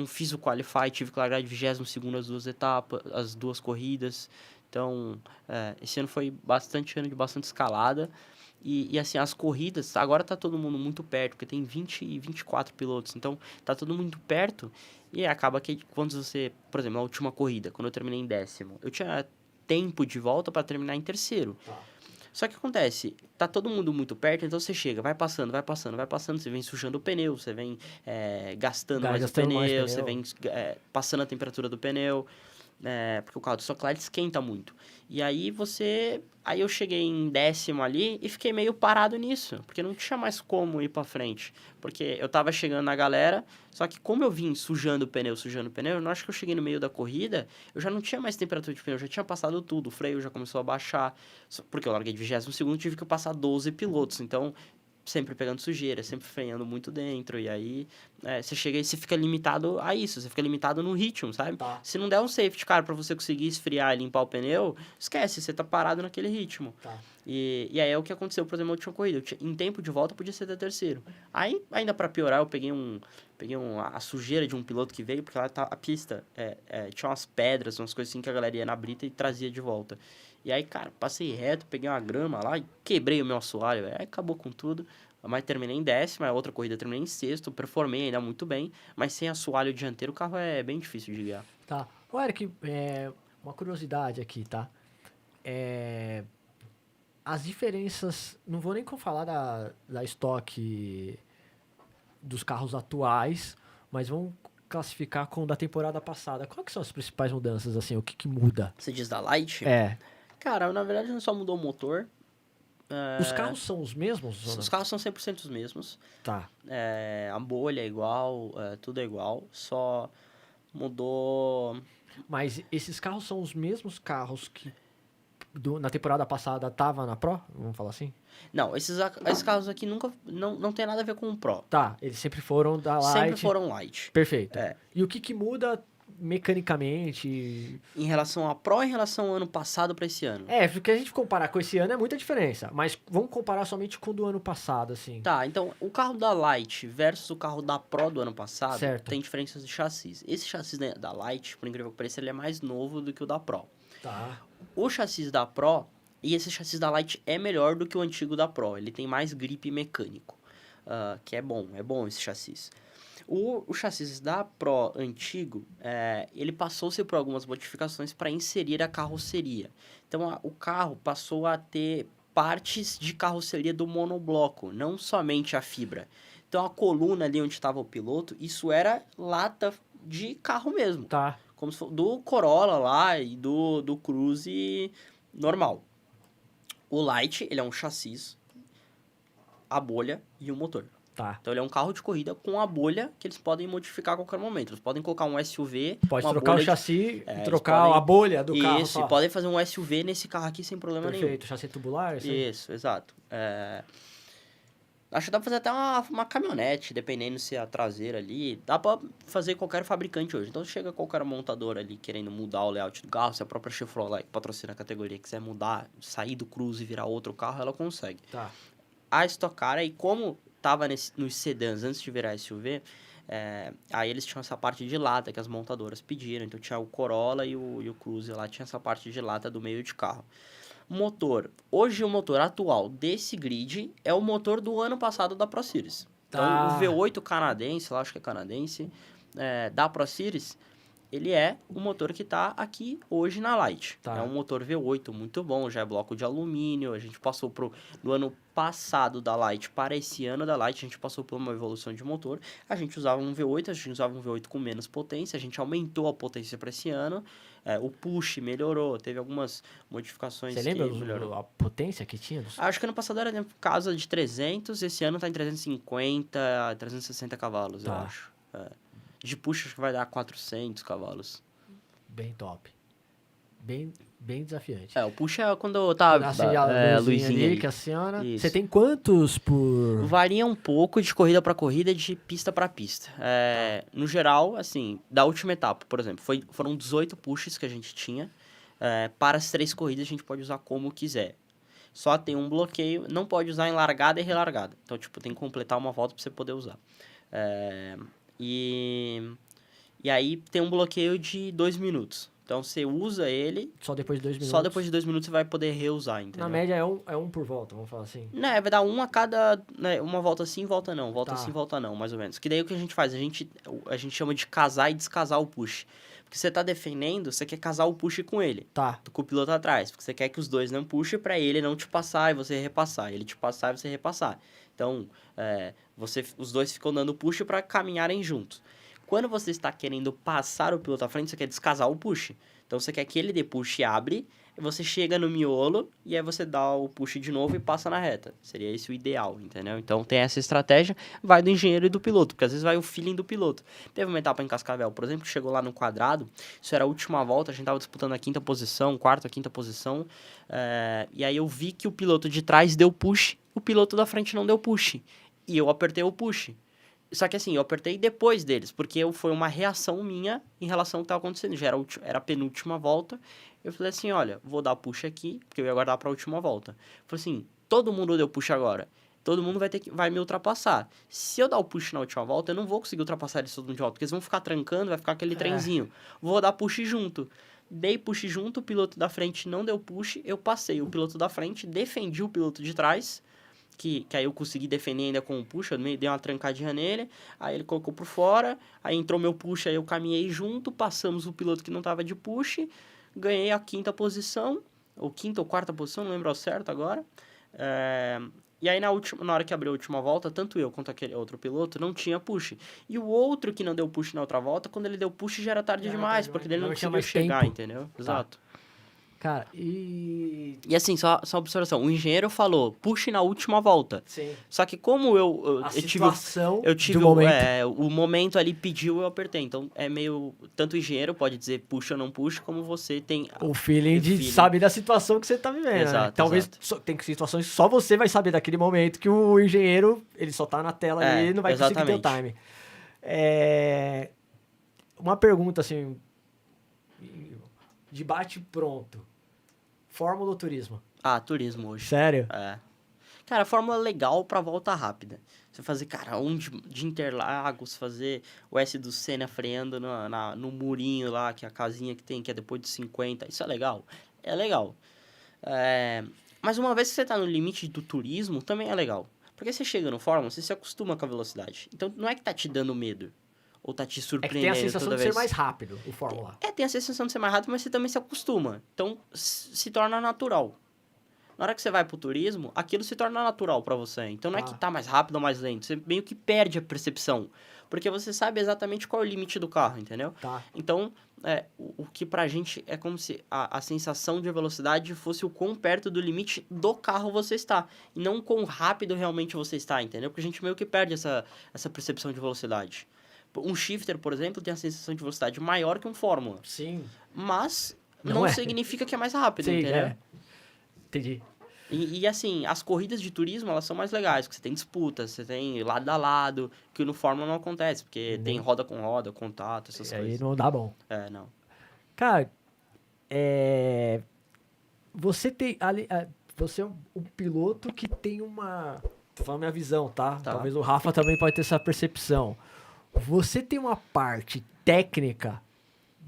fiz o qualify, tive que largar de 22º as duas corridas. Então, esse ano foi ano de bastante escalada. E assim, as corridas, agora tá todo mundo muito perto, porque tem 20 e 24 pilotos, então tá todo mundo muito perto, e acaba que quando você, por exemplo, na última corrida, quando eu terminei em 10º, eu tinha tempo de volta para terminar em 3º. Só que acontece, tá todo mundo muito perto, então você chega, vai passando, você vem sujando o pneu, você vem gastando mais o pneu, você vem passando a temperatura do pneu, porque o carro do Stock Light esquenta muito. E aí Aí eu cheguei em 10º ali e fiquei meio parado nisso, porque não tinha mais como ir pra frente. Porque eu tava chegando na galera, só que como eu vim sujando o pneu, eu não acho que eu cheguei no meio da corrida, eu já não tinha mais temperatura de pneu, já tinha passado tudo, o freio já começou a baixar, porque eu larguei de 22º, tive que passar 12 pilotos, então sempre pegando sujeira, sempre freando muito dentro, e aí você chega e você fica limitado a isso, você fica limitado no ritmo, sabe? Tá. Se não der um safety car pra você conseguir esfriar e limpar o pneu, esquece, você tá parado naquele ritmo. Tá. E aí é o que aconteceu, por exemplo, na última corrida. Em tempo de volta, podia ser até 3º. Aí, ainda pra piorar, eu peguei a sujeira de um piloto que veio, porque lá a pista tinha umas pedras, umas coisas assim que a galera ia na brita e trazia de volta. E aí, cara, passei reto, peguei uma grama lá e quebrei o meu assoalho, aí acabou com tudo. Mas terminei em 10º, a outra corrida terminei em 6º, performei ainda muito bem, mas sem assoalho dianteiro o carro é bem difícil de guiar. Tá. Ô, Eric, uma curiosidade aqui, tá? As diferenças, não vou nem falar da estoque dos carros atuais, mas vamos classificar com o da temporada passada. Quais que são as principais mudanças, assim, o que muda? Você diz da Light? Cara, na verdade não só mudou o motor. Os carros são os mesmos? Ou não? Os carros são 100% os mesmos. Tá. A bolha é igual, tudo é igual, só mudou... Mas esses carros são os mesmos carros que na temporada passada tava na Pro? Vamos falar assim? Não, esses carros aqui nunca não tem nada a ver com o Pro. Tá, eles sempre foram da Light. Sempre foram Light. Perfeito. E o que muda mecanicamente? Em relação a Pro, em relação ao ano passado para esse ano? Porque a gente comparar com esse ano é muita diferença. Mas vamos comparar somente com o do ano passado, assim. Tá, então o carro da Light versus o carro da Pro do ano passado Certo. tem diferenças de chassis. Esse chassis da Light, por incrível que pareça, ele é mais novo do que o da Pro. Tá. O chassis da Pro e esse chassis da Light é melhor do que o antigo da Pro. Ele tem mais grip mecânico, que é bom esse chassis. O chassis da Pro antigo, ele passou-se por algumas modificações para inserir a carroceria. Então, o carro passou a ter partes de carroceria do monobloco, não somente a fibra. Então, a coluna ali onde estava o piloto, isso era lata de carro mesmo. Tá. Como se fosse do Corolla lá e do Cruze normal. O Light, ele é um chassis, a bolha e o motor. Tá. Então, ele é um carro de corrida com a bolha que eles podem modificar a qualquer momento. Eles podem colocar um SUV... Pode uma trocar bolha o chassi e eles trocar podem- a bolha do carro. Isso, só. e podem fazer um SUV nesse carro aqui sem problema nenhum. Perfeito. Chassi tubular? Isso aí? Isso, exato. Acho que dá pra fazer até uma caminhonete, dependendo se é a traseira ali. Dá pra fazer qualquer fabricante hoje. Então, chega qualquer montador ali querendo mudar o layout do carro. Se a própria Chevrolet, que patrocina a categoria, quiser mudar, sair do Cruze e virar outro carro, ela consegue. Tá. A Stock Car, aí como tava nos sedãs antes de virar SUV, aí eles tinham essa parte de lata que as montadoras pediram. Então, tinha o Corolla e o Cruze lá, tinha essa parte de lata do meio de carro. Motor. Hoje, o motor atual desse grid é o motor do ano passado da Pro Series. Então, Tá. o V8 canadense, lá acho que é canadense, da Pro Series, ele é o motor que está aqui hoje na Light. Tá. É um motor V8 muito bom, já é bloco de alumínio. A gente passou no ano passado da Light para esse ano da Light, a gente passou por uma evolução de motor. A gente usava um V8, a gente usava um V8 com menos potência, a gente aumentou a potência para esse ano. O push melhorou, teve algumas modificações. Você lembra que melhorou. a potência que tinha? Acho que ano passado era casa de 300, esse ano tá em 350, 360 cavalos, eu Tá. acho. De push, acho que vai dar 400 cavalos. Bem top. Bem desafiante. O push é quando tá Acende a luzinha ali que aciona. Isso. Você tem quantos por... Varia um pouco de corrida para corrida, de pista para pista. No geral, assim, da última etapa, por exemplo, foram 18 pushes que a gente tinha. Para as 3 corridas, a gente pode usar como quiser. Só tem um bloqueio, não pode usar em largada e relargada. Então, tipo, tem que completar uma volta para você poder usar. E aí tem um bloqueio de 2 minutos. Então, você usa ele, Só depois de 2 minutos. só depois de 2 minutos você vai poder reusar, entendeu? Na média é um por volta, vamos falar assim. Né, vai dar um a cada, né, uma volta sim, volta não, volta Tá. sim, volta não, mais ou menos. Que daí o que a gente faz? A gente chama de casar e descasar o push. Porque você tá defendendo, você quer casar o push com ele, Tá. com o piloto atrás. Porque você quer que os dois não puxem pra ele não te passar e você repassar. Ele te passar e você repassar. Então, os dois ficam dando push pra caminharem juntos. Quando você está querendo passar o piloto à frente, você quer descasar o push. Então, você quer que ele dê push e abre, e você chega no miolo, e aí você dá o push de novo e passa na reta. Seria esse o ideal, entendeu? Então, tem essa estratégia, vai do engenheiro e do piloto, porque às vezes vai o feeling do piloto. Teve uma etapa em Cascavel, por exemplo, que chegou lá no quadrado, isso era a última volta, a gente estava disputando a quarta, quinta posição, e aí eu vi que o piloto de trás deu push, o piloto da frente não deu push, e eu apertei o push. Só que assim, eu apertei depois deles, porque foi uma reação minha em relação ao que estava acontecendo. Já era a penúltima volta. Eu falei assim, olha, vou dar push aqui, porque eu ia guardar para a última volta. Falei assim, todo mundo deu push agora. Todo mundo vai me ultrapassar. Se eu dar o push na última volta, eu não vou conseguir ultrapassar eles todo mundo de volta, porque eles vão ficar trancando, vai ficar aquele trenzinho. Vou dar push junto. Dei push junto, o piloto da frente não deu push, eu passei o piloto da frente, defendi o piloto de trás, que aí eu consegui defender ainda com o push, eu dei uma trancadinha nele, aí ele colocou por fora, aí entrou meu push, aí eu caminhei junto, passamos o piloto que não tava de push, ganhei a quinta posição, ou quinta ou quarta posição, não lembro ao certo agora, e aí na hora que abriu a última volta, tanto eu quanto aquele outro piloto não tinha push, e o outro que não deu push na outra volta, quando ele deu push já era tarde demais, porque ele não tinha conseguiu mais chegar, tempo. entendeu? Exato. Cara, e... E assim, só observação, o engenheiro falou, puxe na última volta. Sim. Só que como eu tive situação do momento. o momento ali pediu, eu apertei. Então, é meio... Tanto o engenheiro pode dizer puxa ou não puxa, como você tem... O feeling o de feeling. saber da situação que você tá vivendo, né? Exato, Talvez exato. tem situações que só você vai saber daquele momento que o engenheiro, ele só tá na tela ali e não vai conseguir ter o time. Uma pergunta, assim, de bate pronto. Fórmula ou turismo? Ah, turismo hoje. Sério? É. Cara, a fórmula é legal pra volta rápida. Você fazer, cara, de Interlagos, fazer o S do Senna freando no murinho lá, que é a casinha que tem, que é depois de 50. Isso é legal? É legal. Mas uma vez que você tá no limite do turismo, também é legal. Porque você chega no Fórmula, você se acostuma com a velocidade. Então, não é que tá te dando medo. Ou tá te É que surpreendendo tem a sensação toda de vez. ser mais rápido, o Fórmula. Tem a sensação de ser mais rápido, mas você também se acostuma. Então, se torna natural. Na hora que você vai pro turismo, aquilo se torna natural pra você. Então, não é que tá mais rápido ou mais lento. Você meio que perde a percepção. Porque você sabe exatamente qual é o limite do carro, entendeu? Tá. Então, o que pra gente é como se a sensação de velocidade fosse o quão perto do limite do carro você está. E não o quão rápido realmente você está, entendeu? Porque a gente meio que perde essa percepção de velocidade. Um shifter, por exemplo, tem a sensação de velocidade maior que um Fórmula. Sim. Mas Não não é. significa que é mais rápido, Sim, entendeu? Entendi. E assim, as corridas de turismo, elas são mais legais, porque você tem disputas, você tem lado a lado, que no Fórmula não acontece, porque tem roda com roda, contato, essas E aí coisas. não dá bom. Não. Cara, você tem ali, você é um piloto que tem uma... Tô falando minha visão, tá? Talvez o Rafa também pode ter essa percepção. Você tem uma parte técnica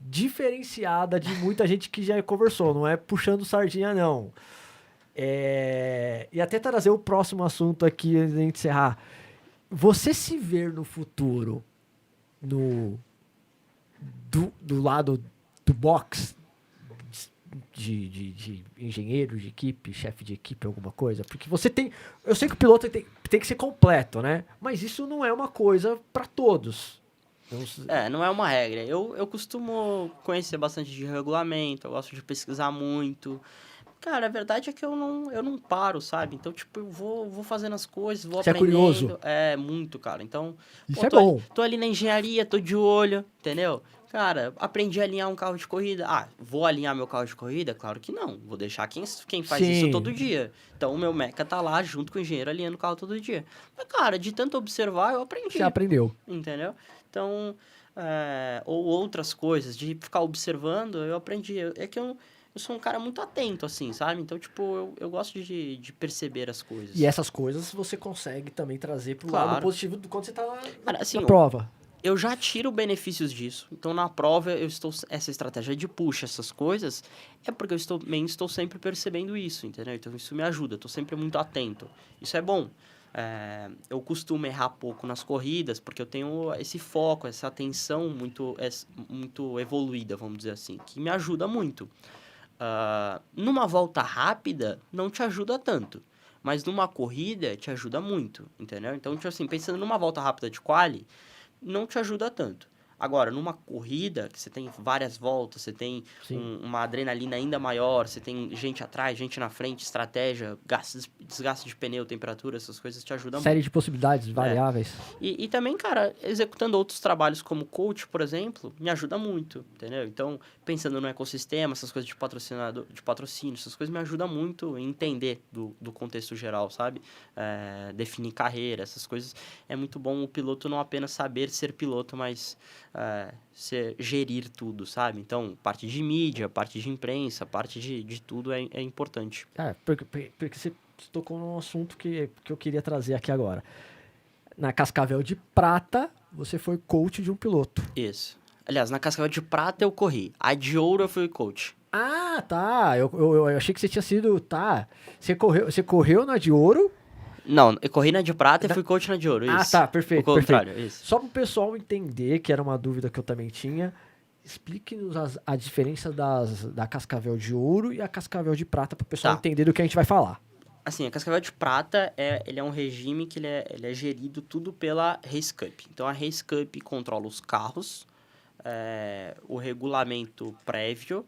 diferenciada de muita gente que já conversou, não é puxando sardinha, não. E até trazer o próximo assunto aqui antes de encerrar. Você se ver no futuro do lado do box de engenheiro de equipe, chefe de equipe, alguma coisa? Porque você tem... Eu sei que o piloto tem que ser completo, né? Mas isso não é uma coisa para todos. Não é uma regra. Eu costumo conhecer bastante de regulamento, eu gosto de pesquisar muito. Cara, a verdade é que eu não paro, sabe? Então, tipo, eu vou fazendo as coisas, vou Você aprendendo. é curioso? Muito, cara. Então, Isso é bom. Tô ali na engenharia, tô de olho, entendeu? Cara, aprendi a alinhar um carro de corrida. Vou alinhar meu carro de corrida? Claro que não. Vou deixar quem faz Sim. isso todo dia. Então, o meu meca tá lá junto com o engenheiro alinhando o carro todo dia. Mas, cara, de tanto observar, eu aprendi. Você aprendeu. Entendeu? Então, ou outras coisas, de ficar observando, eu aprendi. É que eu sou um cara muito atento, assim, sabe? Então, tipo, eu gosto de perceber as coisas. E essas coisas você consegue também trazer pro lado positivo do quando você tá Cara, assim, na prova. eu já tiro benefícios disso. Então, na prova, essa estratégia de push, essas coisas, é porque eu também estou sempre percebendo isso, entendeu? Então, isso me ajuda, eu estou sempre muito atento. Isso é bom. Eu costumo errar pouco nas corridas, porque eu tenho esse foco, essa atenção muito evoluída, vamos dizer assim, que me ajuda muito. Numa volta rápida, não te ajuda tanto. Mas numa corrida, te ajuda muito, entendeu? Então, tipo assim, pensando numa volta rápida de quali, não te ajuda tanto. Agora, numa corrida, que você tem várias voltas, você tem uma adrenalina ainda maior, você tem gente atrás, gente na frente, estratégia, desgaste de pneu, temperatura, essas coisas te ajudam muito. Série de possibilidades variáveis. E também, cara, executando outros trabalhos como coach, por exemplo, me ajuda muito, entendeu? Então, pensando no ecossistema, essas coisas de patrocínio, essas coisas me ajudam muito em entender do contexto geral, sabe? Definir carreira, essas coisas. É muito bom o piloto não apenas saber ser piloto, mas gerir tudo, sabe? Então, parte de mídia, parte de imprensa, parte de tudo é importante. Porque você tocou num assunto que eu queria trazer aqui agora. Na Cascavel de Prata, você foi coach de um piloto. Isso. Aliás, na Cascavel de Prata eu corri. A de Ouro eu fui coach. Ah, tá. Eu achei que você tinha sido... Tá. Você correu na de Ouro... Não, eu corri na de prata e fui coach na de ouro, isso. Ah, tá, perfeito. O contrário, isso. Só para o pessoal entender, que era uma dúvida que eu também tinha, explique-nos a diferença da Cascavel de Ouro e a Cascavel de Prata, para o pessoal entender do que a gente vai falar. Assim, a Cascavel de Prata, ele é um regime que ele é gerido tudo pela Race Cup. Então, a Race Cup controla os carros, o regulamento prévio,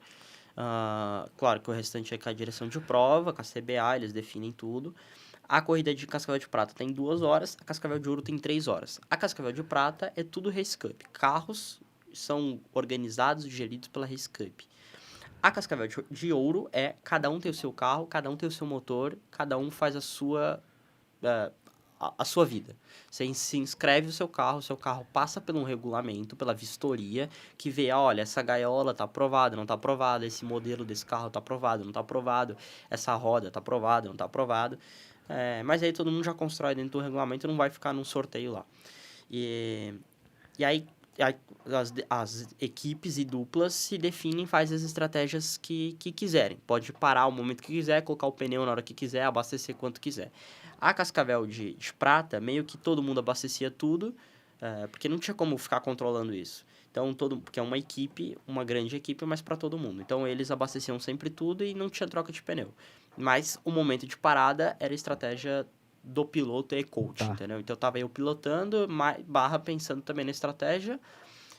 claro que o restante é com a direção de prova, com a CBA, eles definem tudo. A corrida de Cascavel de Prata tem 2 horas, a Cascavel de Ouro tem 3 horas. A Cascavel de Prata é tudo Race Cup. Carros são organizados e geridos pela Race Cup. A Cascavel de Ouro cada um tem o seu carro, cada um tem o seu motor, cada um faz a sua vida. Você se inscreve o seu carro passa por um regulamento, pela vistoria, que vê, olha, essa gaiola tá aprovada, não tá aprovada, esse modelo desse carro tá aprovado, não tá aprovado, essa roda tá aprovada, não tá aprovado. Mas aí todo mundo já constrói dentro do regulamento e não vai ficar num sorteio lá. E aí as equipes e duplas se definem, fazem as estratégias que quiserem. Pode parar o momento que quiser, colocar o pneu na hora que quiser, abastecer quanto quiser. A Cascavel de Prata, meio que todo mundo abastecia tudo, porque não tinha como ficar controlando isso. Então, porque é uma equipe, uma grande equipe, mas para todo mundo. Então, eles abasteciam sempre tudo e não tinha troca de pneu. Mas o momento de parada era a estratégia do piloto e coach, entendeu? Então, eu tava eu pilotando, pensando também na estratégia.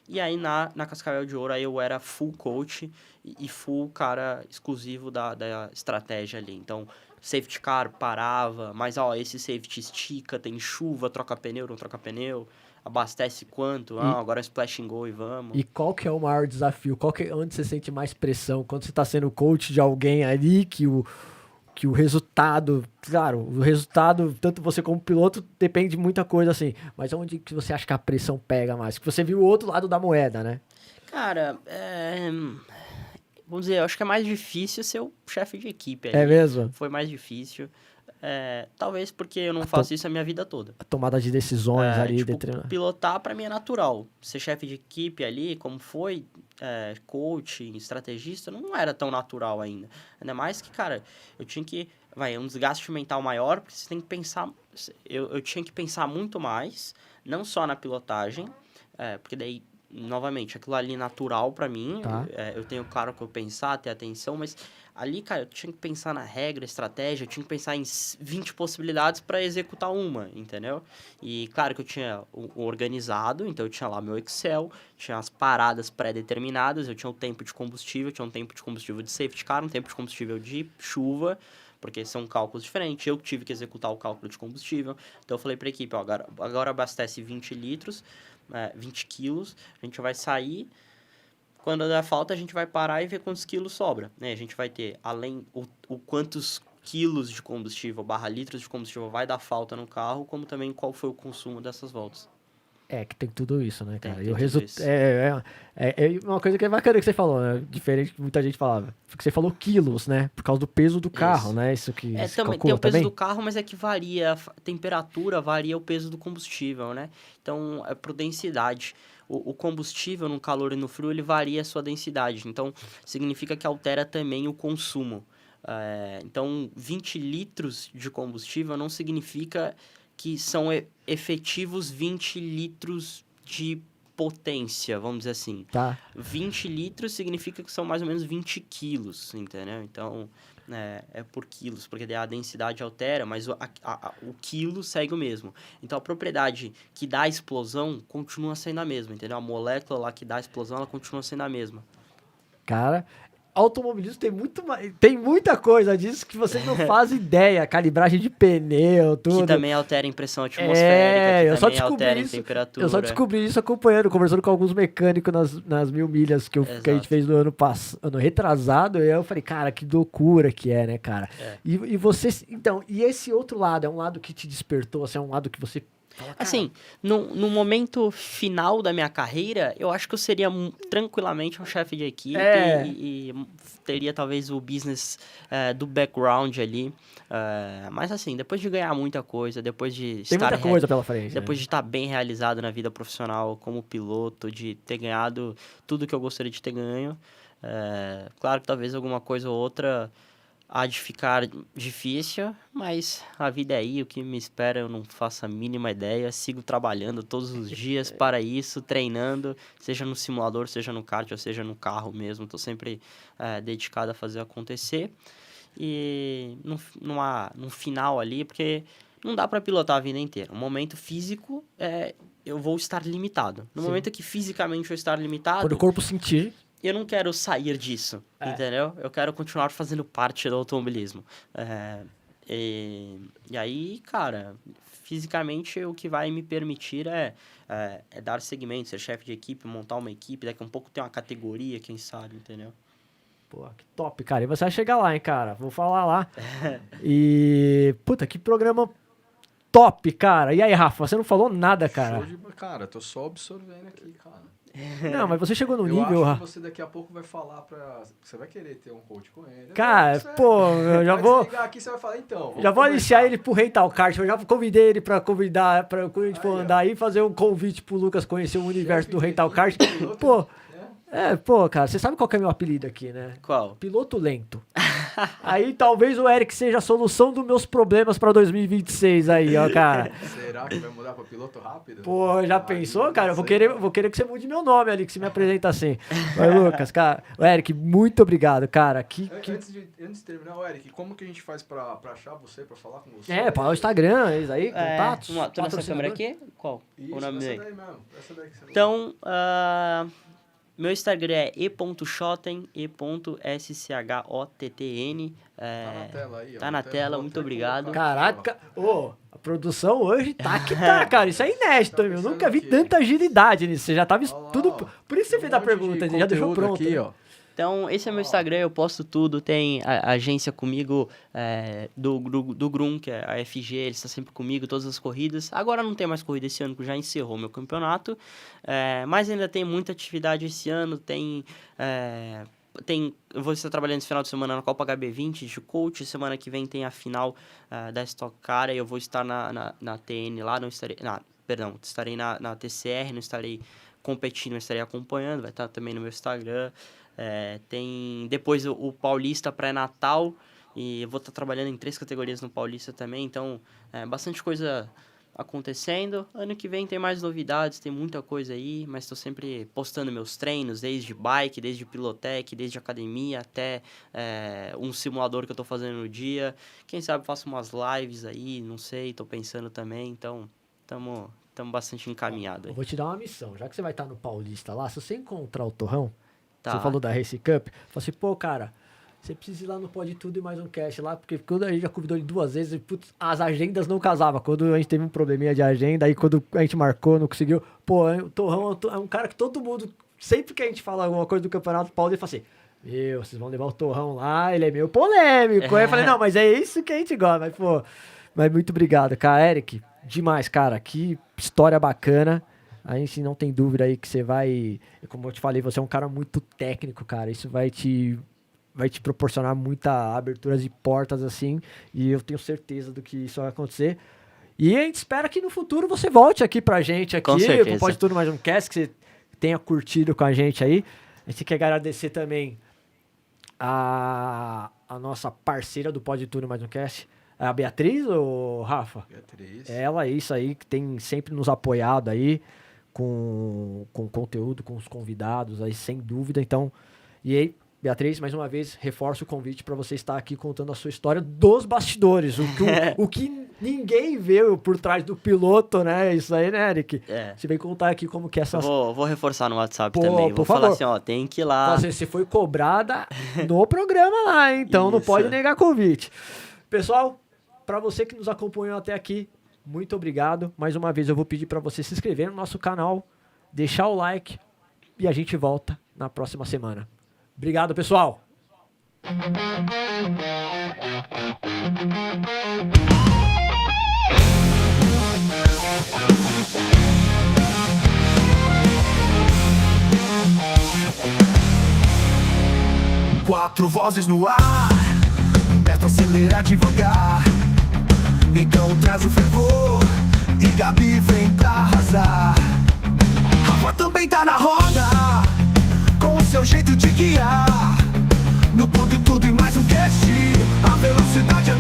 E aí, na Cascavel de Ouro, aí eu era full coach e full cara exclusivo da estratégia ali. Então, safety car parava, mas, esse safety estica, tem chuva, troca pneu, não troca pneu, abastece quanto, agora é splash and go e vamos. E qual que é o maior desafio? Onde você sente mais pressão? Quando você está sendo coach de alguém ali que o resultado, claro, o resultado, tanto você como piloto, depende de muita coisa assim, mas onde que você acha que a pressão pega mais? Que você viu o outro lado da moeda, né? Cara, vamos dizer, eu acho que é mais difícil ser o chefe de equipe ali. É mesmo? Foi mais difícil. Talvez porque eu não faço isso a minha vida toda. A tomada de decisões ali. Pilotar pra mim é natural. Ser chefe de equipe ali, como foi, coach, estrategista, não era tão natural ainda. Ainda mais que, cara, eu tinha que... um desgaste mental maior, porque você tem que pensar... Eu tinha que pensar muito mais, não só na pilotagem, porque daí, novamente, aquilo ali natural pra mim, eu tenho claro que eu pensar, ter atenção, mas... Ali, cara, eu tinha que pensar na regra, estratégia, eu tinha que pensar em 20 possibilidades para executar uma, entendeu? E claro que eu tinha o organizado, então eu tinha lá meu Excel, tinha as paradas pré-determinadas, eu tinha o tempo de combustível, tinha um tempo de combustível de safety car, um tempo de combustível de chuva, porque são cálculos diferentes, eu tive que executar o cálculo de combustível. Então eu falei para a equipe, agora abastece 20 litros, 20 quilos, a gente vai sair... Quando der falta, a gente vai parar e ver quantos quilos sobra, né? A gente vai ter, além o quantos quilos de combustível / litros de combustível vai dar falta no carro, como também qual foi o consumo dessas voltas. É, que tem tudo isso, né, cara? Tem E o tudo resultado. isso. É uma coisa que é bacana que você falou, né? Diferente do que muita gente falava. Porque você falou quilos, né? Por causa do peso do carro, Isso. né? Isso que É, se também tem calcula o peso também? do carro, mas é que varia a temperatura, varia o peso do combustível, né? Então, é por densidade. O combustível no calor e no frio, ele varia a sua densidade. Então, significa que altera também o consumo. Então, 20 litros de combustível não significa que são efetivos 20 litros de potência, vamos dizer assim. Tá. 20 litros significa que são mais ou menos 20 quilos, entendeu? Então, é por quilos, porque daí a densidade altera, mas o quilo segue o mesmo. Então, a propriedade que dá a explosão continua sendo a mesma, entendeu? A molécula lá que dá a explosão, ela continua sendo a mesma. Cara, automobilismo tem muita coisa disso que vocês não fazem ideia. Calibragem de pneu, tudo. Que também altera a impressão atmosférica, eu só que também descobri altera a isso. temperatura. Eu só descobri isso acompanhando, conversando com alguns mecânicos nas 1000 milhas que a gente Exato. fez no ano retrasado. E aí eu falei, cara, que loucura que é, né, cara? E você, então, e esse outro lado, é um lado que te despertou, assim, é um lado que você fala, cara, Assim, no momento final da minha carreira, eu acho que eu seria tranquilamente um chefe de equipe e teria talvez o business do background ali. Mas assim, depois de ganhar muita coisa, depois de tem muita coisa pela frente. depois de estar bem realizado na vida profissional como piloto, de ter ganhado tudo que eu gostaria de ter ganho, claro que talvez alguma coisa ou outra há de ficar difícil, mas a vida é aí, o que me espera eu não faço a mínima ideia, sigo trabalhando todos os dias para isso, treinando, seja no simulador, seja no kart, ou seja no carro mesmo, estou sempre dedicado a fazer acontecer, e no final ali, porque não dá para pilotar a vida inteira, o momento físico eu vou estar limitado, no Sim. momento que fisicamente eu estar limitado, Quando o corpo sentir. eu não quero sair disso, entendeu? Eu quero continuar fazendo parte do automobilismo. E aí, cara, fisicamente o que vai me permitir é dar segmento, ser chefe de equipe, montar uma equipe, daqui a um pouco ter uma categoria, quem sabe, entendeu? Pô, que top, cara. E você vai chegar lá, hein, cara. Vou falar lá. E, puta, que programa top, cara. E aí, Rafa, você não falou nada, cara. Show de... Cara, tô só absorvendo aqui, cara. Não, mas você chegou no Eu nível, acho Rafa. que você daqui a pouco vai falar pra... Você vai querer ter um coach com ele. Cara, pô, eu já vai vou... desligar aqui, você vai falar, então... vamos Já vou aliciar conversar. ele pro Rental Kart. Eu já convidei ele pra convidar, pra quando a gente for andar aí, fazer um convite pro Lucas conhecer o universo do Rental Kart. Pô, pô, cara, você sabe qual que é meu apelido aqui, né? Qual? Piloto lento. Aí talvez o Eric seja a solução dos meus problemas pra 2026 aí, ó, cara. Será que vai mudar pra piloto rápido? Pô, já pensou, cara? Eu vou querer que você mude meu nome ali, que você me apresenta assim. Mas, Lucas, cara, o Eric, muito obrigado, cara. Antes de terminar, Eric, como que a gente faz pra achar você, pra falar com você? Para o Instagram, isso aí, contatos. Tô nessa câmera patrocinador. aqui? Qual? Isso, O nome essa dele? daí mesmo. Essa daí que você Então, meu Instagram é e.schotten, e.schottn. Tá na tela aí, ó. Tá na tela, muito obrigado. Caraca, a produção hoje tá que tá, cara. Isso é inédito, Tá eu pensando nunca vi o quê? tanta agilidade nisso. Você já tava Olha lá, tudo. ó. Por isso você fez a pergunta, já deixou pronto. Aqui, né? ó. Então, esse é meu Instagram, eu posto tudo. Tem a agência comigo do Grum, que é a FG, ele está sempre comigo, todas as corridas. Agora não tem mais corrida esse ano, que já encerrou meu campeonato. Mas ainda tem muita atividade esse ano. Eu vou estar trabalhando esse final de semana na Copa HB20 de coach. Semana que vem tem a final da Stock Car. E eu vou estar na TN lá, não estarei... estarei na TCR, não estarei competindo, estarei acompanhando. Vai estar também no meu Instagram. Tem depois o Paulista pré-natal, e eu vou estar trabalhando em 3 categorias no Paulista também, então bastante coisa acontecendo. Ano que vem tem mais novidades, tem muita coisa aí, mas estou sempre postando meus treinos, desde bike, desde pilotec, desde academia, até um simulador que eu estou fazendo no dia. Quem sabe faço umas lives aí, não sei, estou pensando também, então estamos bastante encaminhados Eu aí. vou te dar uma missão. Já que você vai estar no Paulista lá, se você encontrar o Torrão, Tá. você falou da Race Cup, fala assim, pô, cara, você precisa ir lá no Pode Tudo e mais um cast lá, porque quando a gente já convidou ele 2 vezes, putz, as agendas não casavam. Quando a gente teve um probleminha de agenda, aí quando a gente marcou, não conseguiu. Pô, o Torrão é um cara que todo mundo, sempre que a gente fala alguma coisa do Campeonato Paulista, ele fala assim, vocês vão levar o Torrão lá, ele é meio polêmico. Aí eu falei, não, mas é isso que a gente gosta. Mas, pô, muito obrigado, cara. Eric, demais, cara. Que história bacana. A gente não tem dúvida aí que você vai, como eu te falei, você é um cara muito técnico, cara. Isso vai te proporcionar muita abertura de portas, assim, e eu tenho certeza do que isso vai acontecer. E a gente espera que no futuro você volte aqui pra gente, aqui, Com certeza. pro Pode Tudo Mais Um Cast, que você tenha curtido com a gente aí. A gente quer agradecer também a nossa parceira do Pode Tudo Mais Um Cast, a Beatriz, ou Rafa? Beatriz. Ela, isso aí, que tem sempre nos apoiado aí com conteúdo, com os convidados aí, sem dúvida. Então, e aí, Beatriz, mais uma vez, reforço o convite para você estar aqui contando a sua história dos bastidores. O que ninguém vê por trás do piloto, né? Isso aí, né, Eric? É. Você vem contar aqui como que essa... Vou reforçar no WhatsApp Pô, também. por Vou falar favor. assim, ó, tem que ir lá. Você foi cobrada no programa lá, hein? Então não Isso. pode negar convite. Pessoal, para você que nos acompanhou até aqui, muito obrigado. Mais uma vez eu vou pedir para você se inscrever no nosso canal, deixar o like e a gente volta na próxima semana. Obrigado, pessoal! Quatro vozes no ar, Beto acelera devagar. Então traz o fervor e Gabi vem pra arrasar. Rafa também tá na roda, com o seu jeito de guiar. No Pode Tudo e Mais Um Cast, a velocidade é